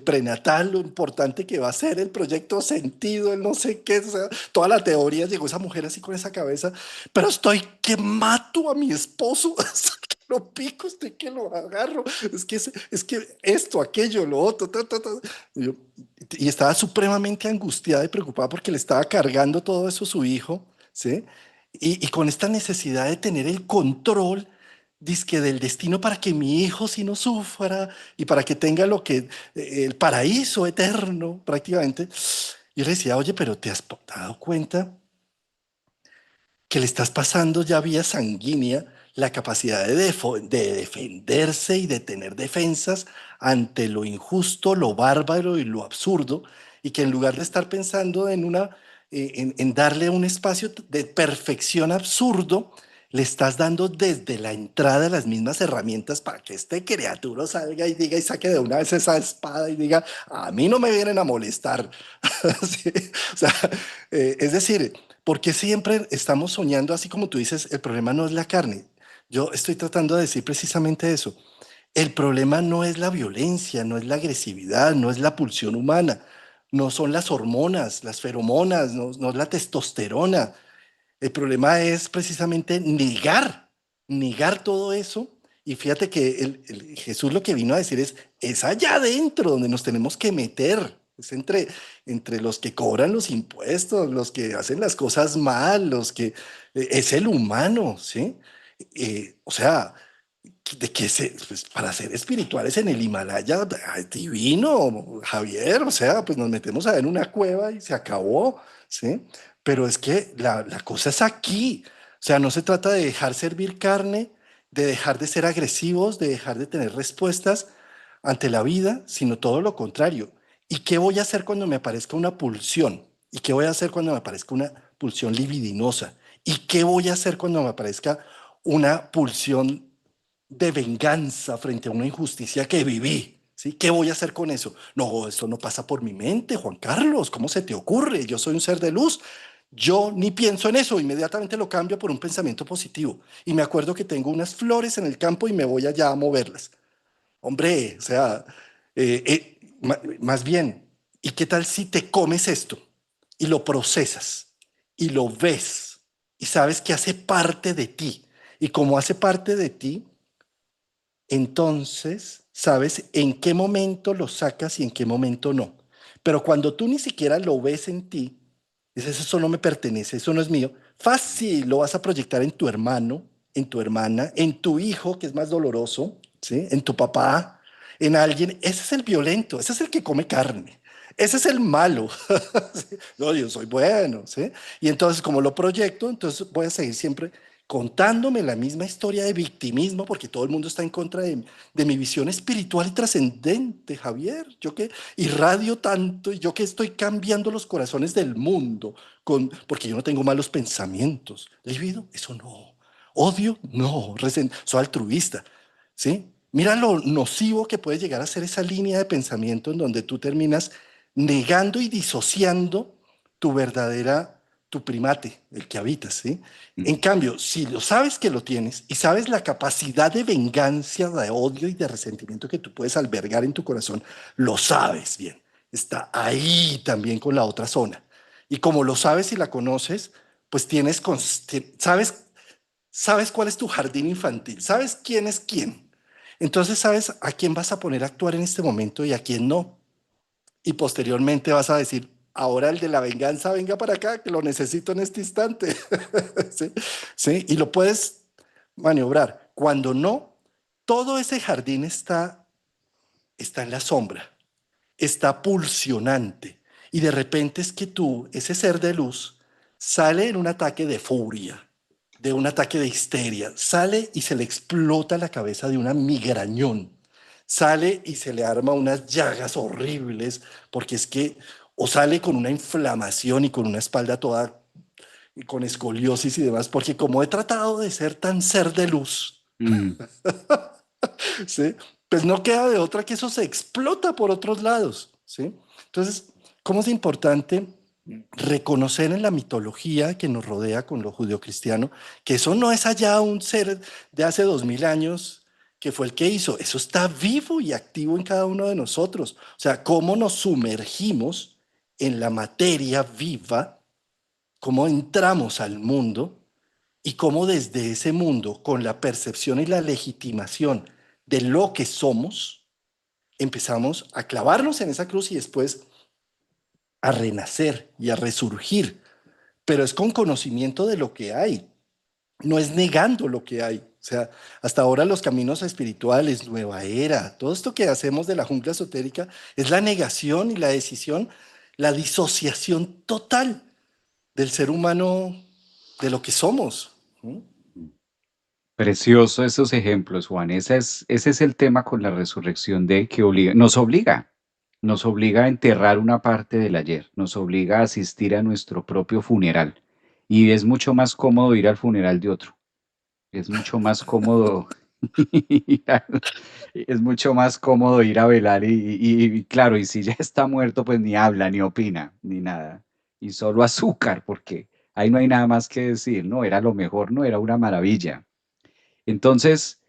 prenatal, lo importante que va a ser el proyecto sentido, el no sé qué, o sea, toda la teoría, llegó esa mujer así con esa cabeza, pero estoy que mato a mi esposo, estoy que lo pico, estoy que lo agarro, es que esto, aquello, lo otro, ta, ta, ta. Y yo, y estaba supremamente angustiada y preocupada porque le estaba cargando todo eso a su hijo, ¿sí? Y con esta necesidad de tener el control, dizque del destino para que mi hijo sí no sufra y para que tenga lo que, el paraíso eterno prácticamente. Y yo le decía, oye, pero ¿te has dado cuenta que le estás pasando ya vía sanguínea la capacidad de defenderse y de tener defensas ante lo injusto, lo bárbaro y lo absurdo, y que en lugar de estar pensando en en darle un espacio de perfección absurdo, le estás dando desde la entrada las mismas herramientas para que este criatura salga y diga y saque de una vez esa espada y diga, a mí no me vienen a molestar. Sí, o sea, es decir, porque siempre estamos soñando, así como tú dices, el problema no es la carne. Yo estoy tratando de decir precisamente eso. El problema no es la violencia, no es la agresividad, no es la pulsión humana, no son las hormonas, las feromonas, no es la testosterona. El problema es precisamente negar todo eso. Y fíjate que Jesús lo que vino a decir es allá adentro donde nos tenemos que meter. Es entre los que cobran los impuestos, los que hacen las cosas mal, es el humano, ¿sí? O sea, pues, para ser espirituales en el Himalaya, ay, divino, Javier, o sea, pues nos metemos a ver una cueva y se acabó, ¿sí? Pero es que la cosa es aquí, o sea, no se trata de dejar servir carne, de dejar de ser agresivos, de dejar de tener respuestas ante la vida, sino todo lo contrario. ¿Y qué voy a hacer cuando me aparezca una pulsión? ¿Y qué voy a hacer cuando me aparezca una pulsión libidinosa? ¿Y qué voy a hacer cuando me aparezca una pulsión de venganza frente a una injusticia que viví? ¿Sí? ¿Qué voy a hacer con eso? No, eso no pasa por mi mente, Juan Carlos. ¿Cómo se te ocurre? Yo soy un ser de luz. Yo ni pienso en eso, inmediatamente lo cambio por un pensamiento positivo. Y me acuerdo que tengo unas flores en el campo y me voy allá a moverlas. Hombre, o sea, más bien, ¿y qué tal si te comes esto y lo procesas y lo ves y sabes que hace parte de ti? Y como hace parte de ti, entonces sabes en qué momento lo sacas y en qué momento no. Pero cuando tú ni siquiera lo ves en ti, dices, eso no me pertenece, eso no es mío, fácil, lo vas a proyectar en tu hermano, en tu hermana, en tu hijo, que es más doloroso, ¿sí? En tu papá, en alguien. Ese es el violento, ese es el que come carne. Ese es el malo. ¿Sí? No, yo soy bueno, ¿sí? Y entonces, como lo proyecto, entonces voy a seguir siempre contándome la misma historia de victimismo, porque todo el mundo está en contra de mi visión espiritual y trascendente, Javier. Yo que irradio tanto y yo que estoy cambiando los corazones del mundo, porque yo no tengo malos pensamientos. Libido, eso no. Odio, no. Soy altruista, ¿sí? Mira lo nocivo que puede llegar a ser esa línea de pensamiento en donde tú terminas negando y disociando tu verdadera, tu primate, el que habitas, ¿sí? En Mm. cambio, si lo sabes que lo tienes y sabes la capacidad de venganza, de odio y de resentimiento que tú puedes albergar en tu corazón, lo sabes bien. Está ahí también con la otra zona. Y como lo sabes y la conoces, pues sabes cuál es tu jardín infantil, sabes quién es quién. Entonces sabes a quién vas a poner a actuar en este momento y a quién no. Y posteriormente vas a decir, ahora el de la venganza, venga para acá, que lo necesito en este instante. ¿Sí? ¿Sí? Y lo puedes maniobrar. Cuando no, todo ese jardín está en la sombra, está pulsionante. Y de repente es que tú, ese ser de luz, sale en un ataque de furia, de un ataque de histeria, sale y se le explota la cabeza de una migrañón, sale y se le arma unas llagas horribles, porque es que, o sale con una inflamación y con una espalda toda, y con escoliosis y demás, porque como he tratado de ser tan ser de luz, Mm. ¿sí? Pues no queda de otra que eso se explota por otros lados, ¿sí? Entonces, ¿cómo es importante reconocer en la mitología que nos rodea con lo judeocristiano que eso no es allá un ser de hace 2000 años que fue el que hizo, eso está vivo y activo en cada uno de nosotros? O sea, cómo nos sumergimos en la materia viva, cómo entramos al mundo y cómo desde ese mundo, con la percepción y la legitimación de lo que somos, empezamos a clavarnos en esa cruz y después a renacer y a resurgir, pero es con conocimiento de lo que hay, no es negando lo que hay. O sea, hasta ahora los caminos espirituales, nueva era, todo esto que hacemos de la jungla esotérica es la negación y la decisión, la disociación total del ser humano de lo que somos. ¿Mm? Precioso esos ejemplos, Juan. Ese es el tema con la resurrección de que nos obliga a enterrar una parte del ayer, nos obliga a asistir a nuestro propio funeral. Y es mucho más cómodo ir al funeral de otro. Es mucho más cómodo ir es mucho más cómodo ir a velar y claro, y si ya está muerto, pues ni habla, ni opina, ni nada. Y solo azúcar, porque ahí no hay nada más que decir, no, era lo mejor, no, era una maravilla. Entonces,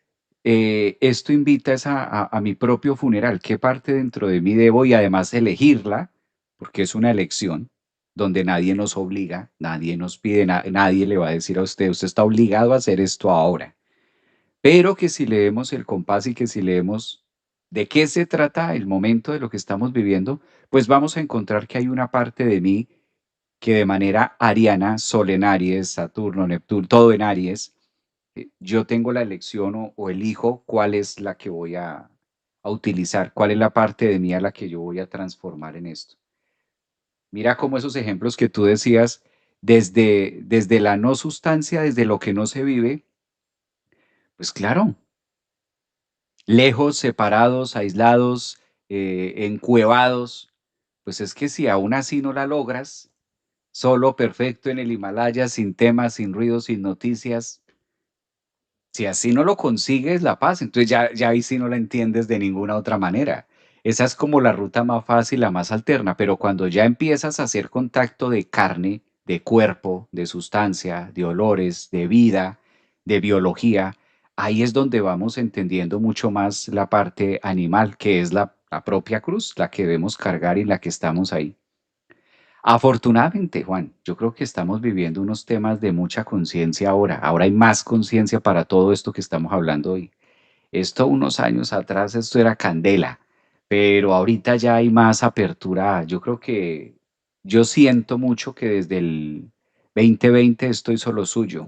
esto invita es a mi propio funeral, qué parte dentro de mí debo y además elegirla, porque es una elección donde nadie nos obliga, nadie nos pide, nadie le va a decir a usted, usted está obligado a hacer esto ahora. Pero que si leemos el compás y que si leemos de qué se trata el momento de lo que estamos viviendo, pues vamos a encontrar que hay una parte de mí que de manera ariana, Sol en Aries, Saturno, Neptuno, todo en Aries, yo tengo la elección o elijo cuál es la que voy a utilizar, cuál es la parte de mí a la que yo voy a transformar en esto. Mira cómo esos ejemplos que tú decías, desde la no sustancia, desde lo que no se vive, pues claro, lejos, separados, aislados, encuevados, pues es que si aún así no la logras, solo, perfecto en el Himalaya, sin temas, sin ruidos, sin noticias, si así no lo consigues, la paz, entonces ya ahí sí no la entiendes de ninguna otra manera. Esa es como la ruta más fácil, la más alterna, pero cuando ya empiezas a hacer contacto de carne, de cuerpo, de sustancia, de olores, de vida, de biología, ahí es donde vamos entendiendo mucho más la parte animal, que es la propia cruz, la que debemos cargar y la que estamos ahí. Afortunadamente, Juan, yo creo que estamos viviendo unos temas de mucha conciencia ahora. Ahora hay más conciencia para todo esto que estamos hablando hoy. Esto unos años atrás, esto era candela, pero ahorita ya hay más apertura. Yo creo que yo siento mucho que desde el 2020 estoy solo suyo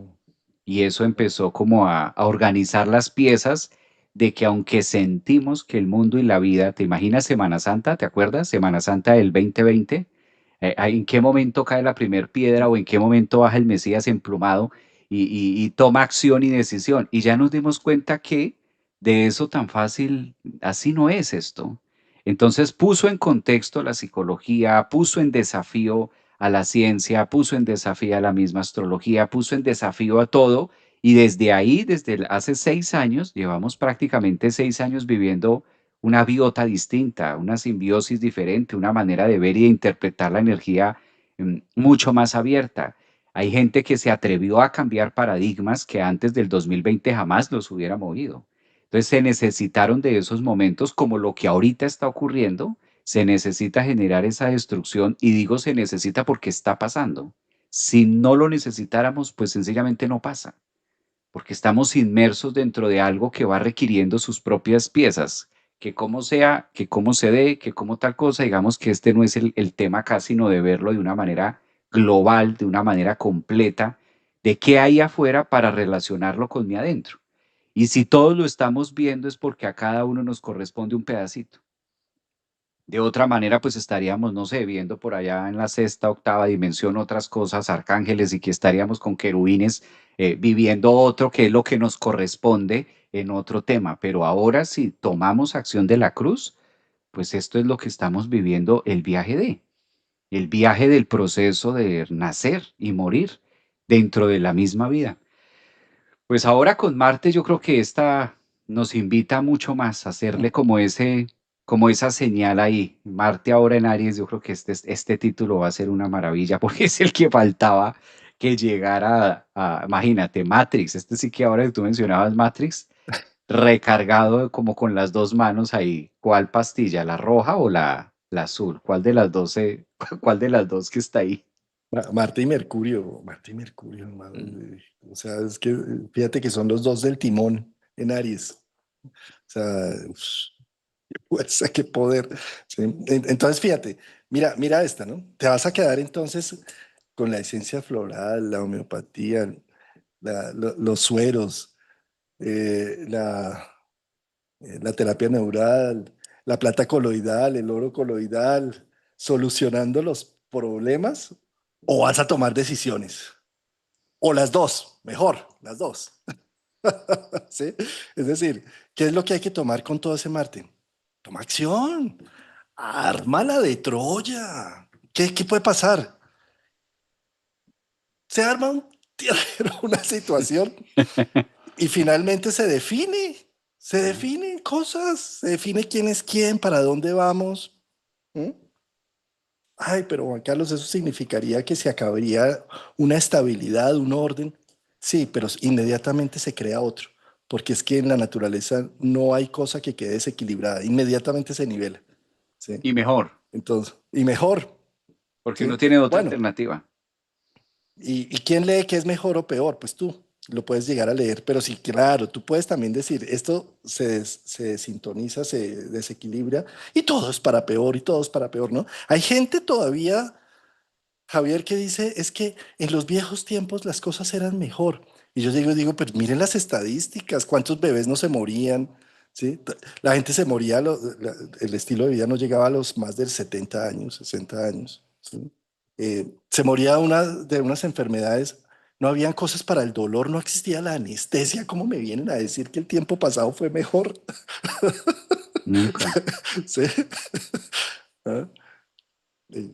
y eso empezó como a organizar las piezas de que aunque sentimos que el mundo y la vida, ¿te imaginas Semana Santa? ¿Te acuerdas? Semana Santa del 2020. ¿En qué momento cae la primer piedra o en qué momento baja el Mesías emplumado y toma acción y decisión? Y ya nos dimos cuenta que de eso tan fácil, así no es esto. Entonces puso en contexto la psicología, puso en desafío a la ciencia, puso en desafío a la misma astrología, puso en desafío a todo. Y desde ahí, hace 6 años, llevamos prácticamente 6 años viviendo una biota distinta, una simbiosis diferente, una manera de ver y de interpretar la energía mucho más abierta. Hay gente que se atrevió a cambiar paradigmas que antes del 2020 jamás los hubiera movido. Entonces se necesitaron de esos momentos como lo que ahorita está ocurriendo, se necesita generar esa destrucción y digo se necesita porque está pasando. Si no lo necesitáramos, pues sencillamente no pasa, porque estamos inmersos dentro de algo que va requiriendo sus propias piezas, que como sea, que cómo se dé, que como tal cosa, digamos que este no es el tema acá, sino de verlo de una manera global, de una manera completa, de qué hay afuera para relacionarlo con mi adentro. Y si todos lo estamos viendo es porque a cada uno nos corresponde un pedacito. De otra manera, pues estaríamos, no sé, viendo por allá en la sexta, octava dimensión otras cosas, arcángeles, y que estaríamos con querubines viviendo otro que es lo que nos corresponde en otro tema. Pero ahora, si tomamos acción de la cruz, pues esto es lo que estamos viviendo, el viaje del proceso de nacer y morir dentro de la misma vida. Pues ahora con Marte yo creo que esta nos invita mucho más a hacerle como esa señal ahí. Marte ahora en Aries, yo creo que este título va a ser una maravilla porque es el que faltaba que llegara imagínate, Matrix, este sí que ahora que tú mencionabas Matrix, recargado como con las dos manos ahí. ¿Cuál pastilla, la roja o la azul? ¿Cuál de las dos, cuál de las dos que está ahí? Marte y Mercurio, Mm. o sea, es que fíjate que son los dos del timón en Aries. O sea, qué fuerza, qué poder. ¿Sí? Entonces, fíjate, Mira esta, ¿no? Te vas a quedar entonces con la esencia floral, la homeopatía, los sueros, la terapia neural, la plata coloidal, el oro coloidal, solucionando los problemas, o vas a tomar decisiones, o las dos, mejor, las dos. ¿Sí? Es decir, ¿qué es lo que hay que tomar con todo ese Marte? Toma acción, ármala de Troya. ¿Qué puede pasar? Se arma un tierrero, una situación y finalmente se definen cosas, se define quién es quién, para dónde vamos. ¿Mm? Ay, pero Juan Carlos, eso significaría que se acabaría una estabilidad, un orden. Sí, pero inmediatamente se crea otro, porque es que en la naturaleza no hay cosa que quede desequilibrada, inmediatamente se nivela, ¿sí? Y mejor, Entonces, y mejor, porque no ¿sí? tiene otra Bueno, alternativa. ¿y quién lee que es mejor o peor? Pues tú lo puedes llegar a leer, pero sí, claro, tú puedes también decir, esto se desintoniza, se desequilibra y todo es para peor y todo es para peor, ¿no? Hay gente todavía, Javier, que dice, es que en los viejos tiempos las cosas eran mejor. Y yo digo, pero miren las estadísticas, cuántos bebés no se morían, ¿sí? La gente se moría, el estilo de vida no llegaba a los más de 70 años, 60 años, ¿sí? Se moría de unas enfermedades, no habían cosas para el dolor, no existía la anestesia. ¿Cómo me vienen a decir que el tiempo pasado fue mejor? Nunca. ¿Sí? ¿Ah? Eh,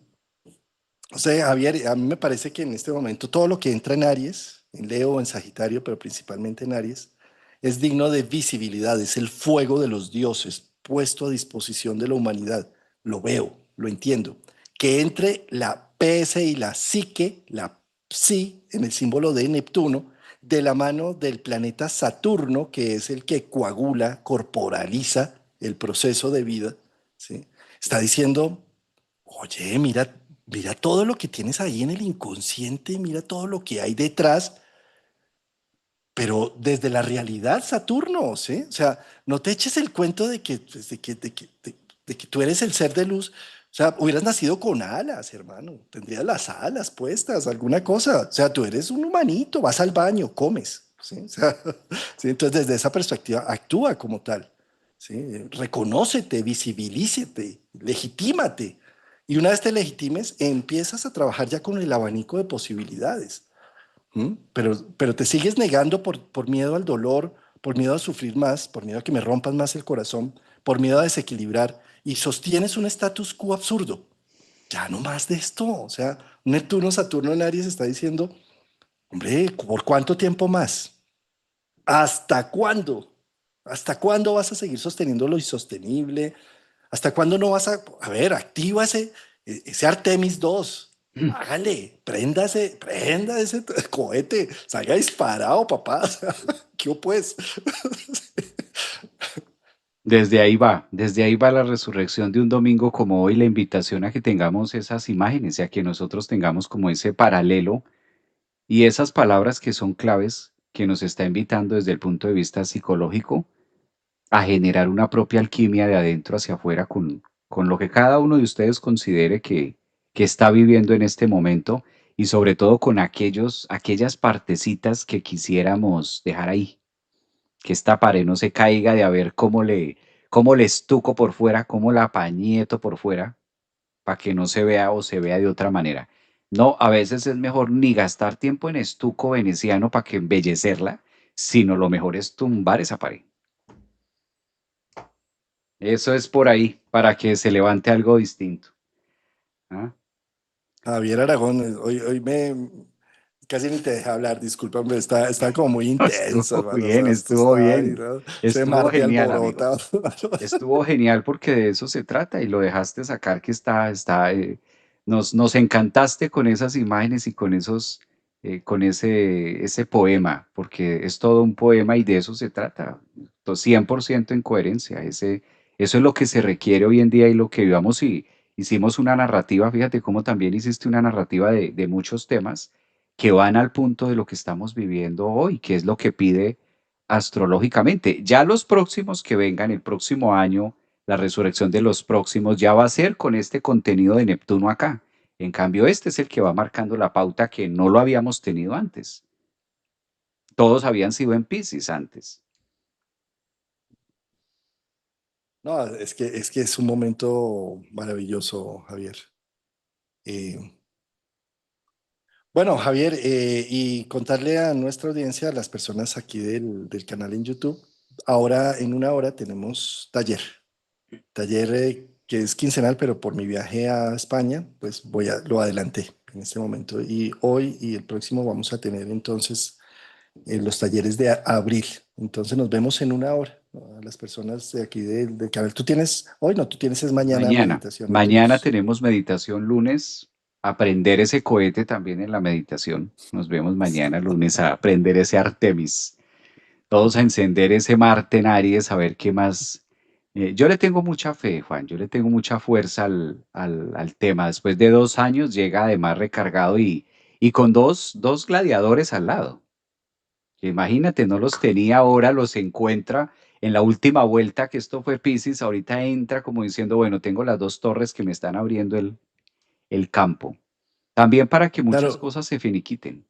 O sea, Javier, a mí me parece que en este momento todo lo que entra en Aries, en Leo o en Sagitario, pero principalmente en Aries, es digno de visibilidad, es el fuego de los dioses puesto a disposición de la humanidad. Lo veo, lo entiendo. Que entre la PS y la psique, la psi, en el símbolo de Neptuno, de la mano del planeta Saturno, que es el que coagula, corporaliza el proceso de vida, ¿sí? Está diciendo, oye, mira todo lo que tienes ahí en el inconsciente, mira todo lo que hay detrás, pero desde la realidad, Saturno, ¿sí? O sea, no te eches el cuento de que, pues, de que tú eres el ser de luz. O sea, hubieras nacido con alas, hermano. Tendrías las alas puestas, alguna cosa. O sea, tú eres un humanito, vas al baño, comes, ¿sí? O sea, ¿sí? Entonces, desde esa perspectiva, actúa como tal, ¿sí? Reconócete, visibilícete, legitímate. Y una vez te legitimes, empiezas a trabajar ya con el abanico de posibilidades. ¿Mm? Pero te sigues negando por miedo al dolor, por miedo a sufrir más, por miedo a que me rompan más el corazón, por miedo a desequilibrar y sostienes un status quo absurdo. Ya no más de esto. O sea, Neptuno, Saturno en Aries está diciendo, hombre, ¿por cuánto tiempo más? ¿Hasta cuándo? ¿Hasta cuándo vas a seguir sosteniendo lo insostenible? ¿Hasta cuándo no vas a ver, activa ese Artemis 2? Hágale, prenda ese cohete, salga disparado, papá. ¿Qué pues? Desde ahí va la resurrección de un domingo como hoy, la invitación a que tengamos esas imágenes y a que nosotros tengamos como ese paralelo y esas palabras que son claves que nos está invitando desde el punto de vista psicológico a generar una propia alquimia de adentro hacia afuera con lo que cada uno de ustedes considere que está viviendo en este momento y sobre todo con aquellas partecitas que quisiéramos dejar ahí, que esta pared no se caiga de a ver cómo le estuco por fuera, cómo la pañeto por fuera, para que no se vea o se vea de otra manera. No, a veces es mejor ni gastar tiempo en estuco veneciano para que embellecerla, sino lo mejor es tumbar esa pared. Eso es por ahí, para que se levante algo distinto. ¿Ah? Javier Aragón, hoy casi ni te dejé hablar, discúlpame, está como muy intenso, Estuvo hermano. O bien, sea, esto está ahí, ¿no? Ese estuvo Marte genial, amigo. alborotado. Estuvo genial porque de eso se trata y lo dejaste sacar que nos encantaste con esas imágenes y con con ese poema, porque es todo un poema y de eso se trata, 100% en coherencia, eso es lo que se requiere hoy en día y lo que vivamos y hicimos una narrativa, fíjate cómo también hiciste una narrativa de muchos temas que van al punto de lo que estamos viviendo hoy, que es lo que pide astrológicamente. Ya los próximos que vengan, el próximo año, la resurrección de los próximos ya va a ser con este contenido de Neptuno acá. En cambio, este es el que va marcando la pauta que no lo habíamos tenido antes. Todos habían sido en Piscis antes. No, es que es un momento maravilloso, Javier. Eh, bueno, Javier, y contarle a nuestra audiencia, a las personas aquí del canal en YouTube, ahora en una hora tenemos taller que es quincenal, pero por mi viaje a España, pues lo adelanté en este momento. Y hoy y el próximo vamos a tener entonces los talleres de abril. Entonces nos vemos en una hora, ¿no? A las personas de aquí del canal. Tú tienes, hoy no, tú tienes es mañana Mañana, meditación en mañana tus... tenemos meditación lunes, aprender ese cohete también en la meditación. Nos vemos mañana lunes a aprender ese Artemis. Todos a encender ese Marte en Aries, a ver qué más. Yo le tengo mucha fe, Juan, yo le tengo mucha fuerza al tema. Después de 2 años llega además recargado y con dos gladiadores al lado. Que imagínate, no los tenía ahora, los encuentra en la última vuelta, que esto fue Piscis, ahorita entra como diciendo, bueno, tengo las dos torres que me están abriendo el campo. También para que muchas Claro, cosas se finiquiten.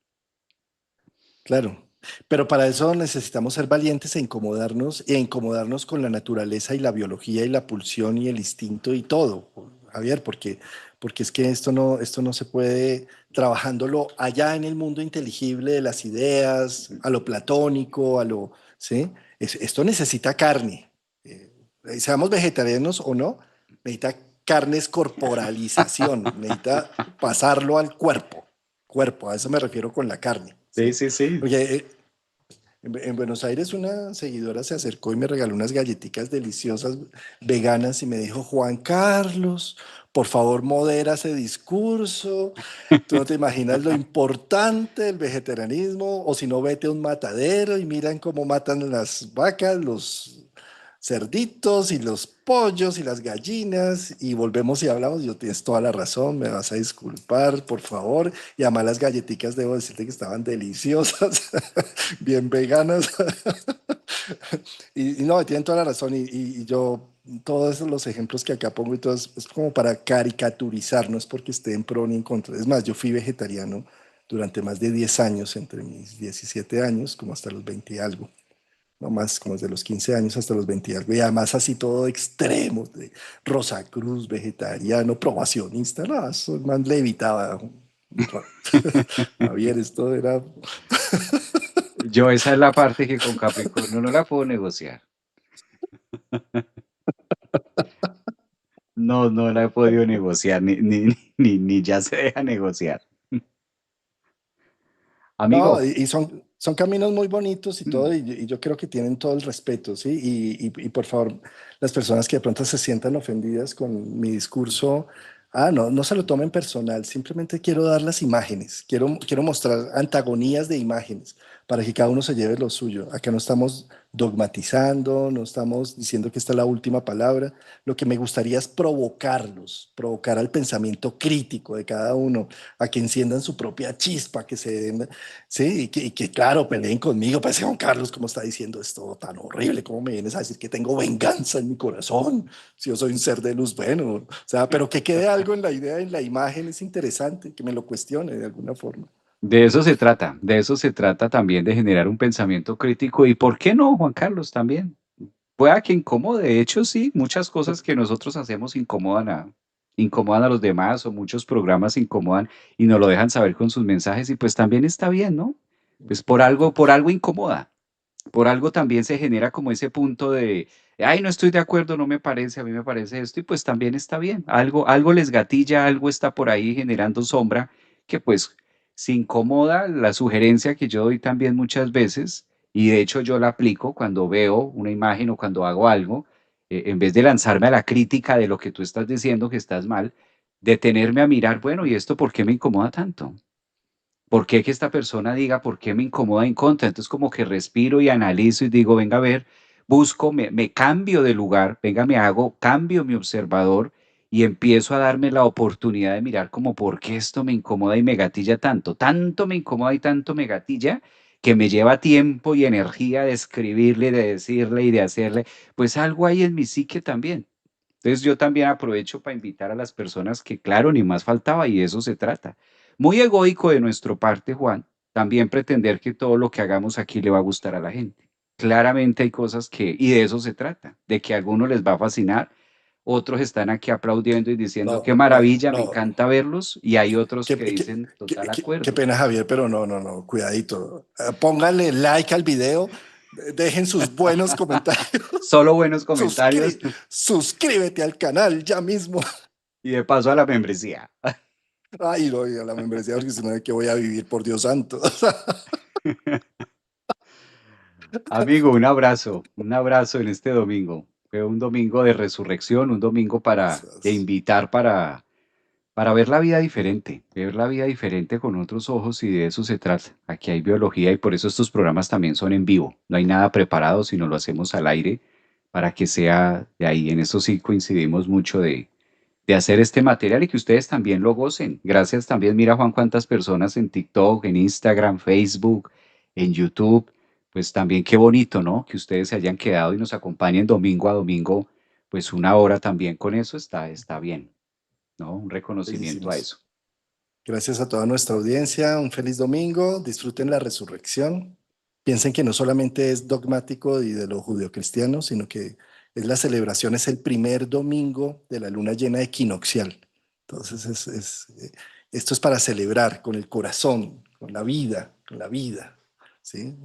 claro. Pero para eso necesitamos ser valientes e incomodarnos con la naturaleza y la biología y la pulsión y el instinto y todo, Javier, porque es que esto no se puede trabajándolo allá en el mundo inteligible de las ideas, a lo platónico, ¿sí? Esto necesita carne. Seamos vegetarianos o no, necesita carnes corporalización, necesita pasarlo al cuerpo, a eso me refiero con la carne, Sí, ¿sí? sí, sí. Oye, en Buenos Aires una seguidora se acercó y me regaló unas galletitas deliciosas veganas y me dijo, Juan Carlos, por favor modera ese discurso, tú no te imaginas lo importante del vegetarianismo, o si no, vete a un matadero y miran cómo matan las vacas, los cerditos y los pollos y las gallinas y volvemos y hablamos. Yo tienes toda la razón, me vas a disculpar, por favor. Y además las galletitas debo decirte que estaban deliciosas, bien veganas. Y no, tienen toda la razón. Y yo, todos los ejemplos que acá pongo y todo es como para caricaturizar, no es porque esté en pro ni en contra. Es más, yo fui vegetariano durante más de 10 años, entre mis 17 años, como hasta los 20 y algo, no más, como desde los 15 años hasta los 20 y algo, y además así todo extremo, de Rosacruz, vegetariano, probacionista, no, eso man le evitaba. Javier, esto era... Yo esa es la parte que con Capricornio no la puedo negociar. No, no la he podido negociar, ni ya se deja negociar. No, Amigo, y son caminos muy bonitos y todo, mm, y yo creo que tienen todo el respeto, ¿sí? Y por favor, las personas que de pronto se sientan ofendidas con mi discurso, no se lo tomen personal, simplemente quiero dar las imágenes, quiero mostrar antagonías de imágenes para que cada uno se lleve lo suyo. Acá no estamos dogmatizando, no estamos diciendo que esta es la última palabra. Lo que me gustaría es provocar al pensamiento crítico de cada uno, a que enciendan su propia chispa, que se den. Sí, claro, peleen conmigo, parece Juan Carlos, ¿cómo está diciendo esto tan horrible? ¿Cómo me vienes a decir que tengo venganza en mi corazón? Si yo soy un ser de luz, bueno, o sea, pero que quede algo en la idea, en la imagen, es interesante, que me lo cuestione de alguna forma. de eso se trata también de generar un pensamiento crítico y ¿por qué no, Juan Carlos, también? Pueda que incomode, de hecho sí, muchas cosas que nosotros hacemos incomodan a los demás o muchos programas incomodan y nos lo dejan saber con sus mensajes y pues también está bien, ¿no? Pues por algo incomoda, por algo también se genera como ese punto de, ay, no estoy de acuerdo, no me parece, a mí me parece esto y pues también está bien, algo les gatilla, algo está por ahí generando sombra que pues se incomoda la sugerencia que yo doy también muchas veces y de hecho yo la aplico cuando veo una imagen o cuando hago algo, en vez de lanzarme a la crítica de lo que tú estás diciendo que estás mal, detenerme a mirar, bueno, ¿y esto por qué me incomoda tanto? ¿Por qué que esta persona diga por qué me incomoda en contra? Entonces como que respiro y analizo y digo, venga a ver, busco, me cambio de lugar, venga, cambio mi observador y empiezo a darme la oportunidad de mirar como por qué esto me incomoda y me gatilla tanto, tanto me incomoda y tanto me gatilla que me lleva tiempo y energía de escribirle, de decirle y de hacerle, pues algo hay en mi psique también. Entonces yo también aprovecho para invitar a las personas que, claro, ni más faltaba y de eso se trata. Muy egoico de nuestra parte, Juan, también pretender que todo lo que hagamos aquí le va a gustar a la gente. Claramente hay cosas que, y de eso se trata, de que a algunos les va a fascinar, otros están aquí aplaudiendo y diciendo, qué No, no, maravilla, me no. encanta verlos, y hay otros Qué, que qué- dicen total qué acuerdo. pena, Javier, pero no, no, no, cuidadito. Pónganle like al video, dejen sus buenos comentarios, Solo buenos comentarios suscríbete al canal ya mismo. y de paso a la membresía. Ay, no, y a la membresía, porque si no, ¿de qué voy a vivir, por Dios santo? Amigo, un abrazo en este domingo. Fue un domingo de resurrección, un domingo para de Gracias. invitar para ver la vida diferente con otros ojos y de eso se trata. Aquí hay biología y por eso estos programas también son en vivo. No hay nada preparado, sino lo hacemos al aire para que sea de ahí. En eso sí coincidimos mucho de hacer este material y que ustedes también lo gocen. Gracias también, mira Juan, cuántas personas en TikTok, en Instagram, Facebook, en YouTube, pues también qué bonito, ¿no? Que ustedes se hayan quedado y nos acompañen domingo a domingo, pues una hora también con eso está bien, ¿no? Un reconocimiento a Bellísimos. eso. Gracias a toda nuestra audiencia. Un feliz domingo. Disfruten la resurrección. Piensen que no solamente es dogmático y de lo judeocristiano, sino que es la celebración, es el primer domingo de la luna llena equinoccial. Entonces, esto es para celebrar con el corazón, con la vida, con la vida. ¿Sí?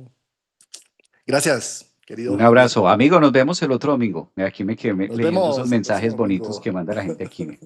Gracias, querido Un Javier. abrazo. Amigo, nos vemos el otro domingo. Aquí me quedé Nos leyendo esos vemos el mensajes próximo bonitos domingo. que manda la gente aquí.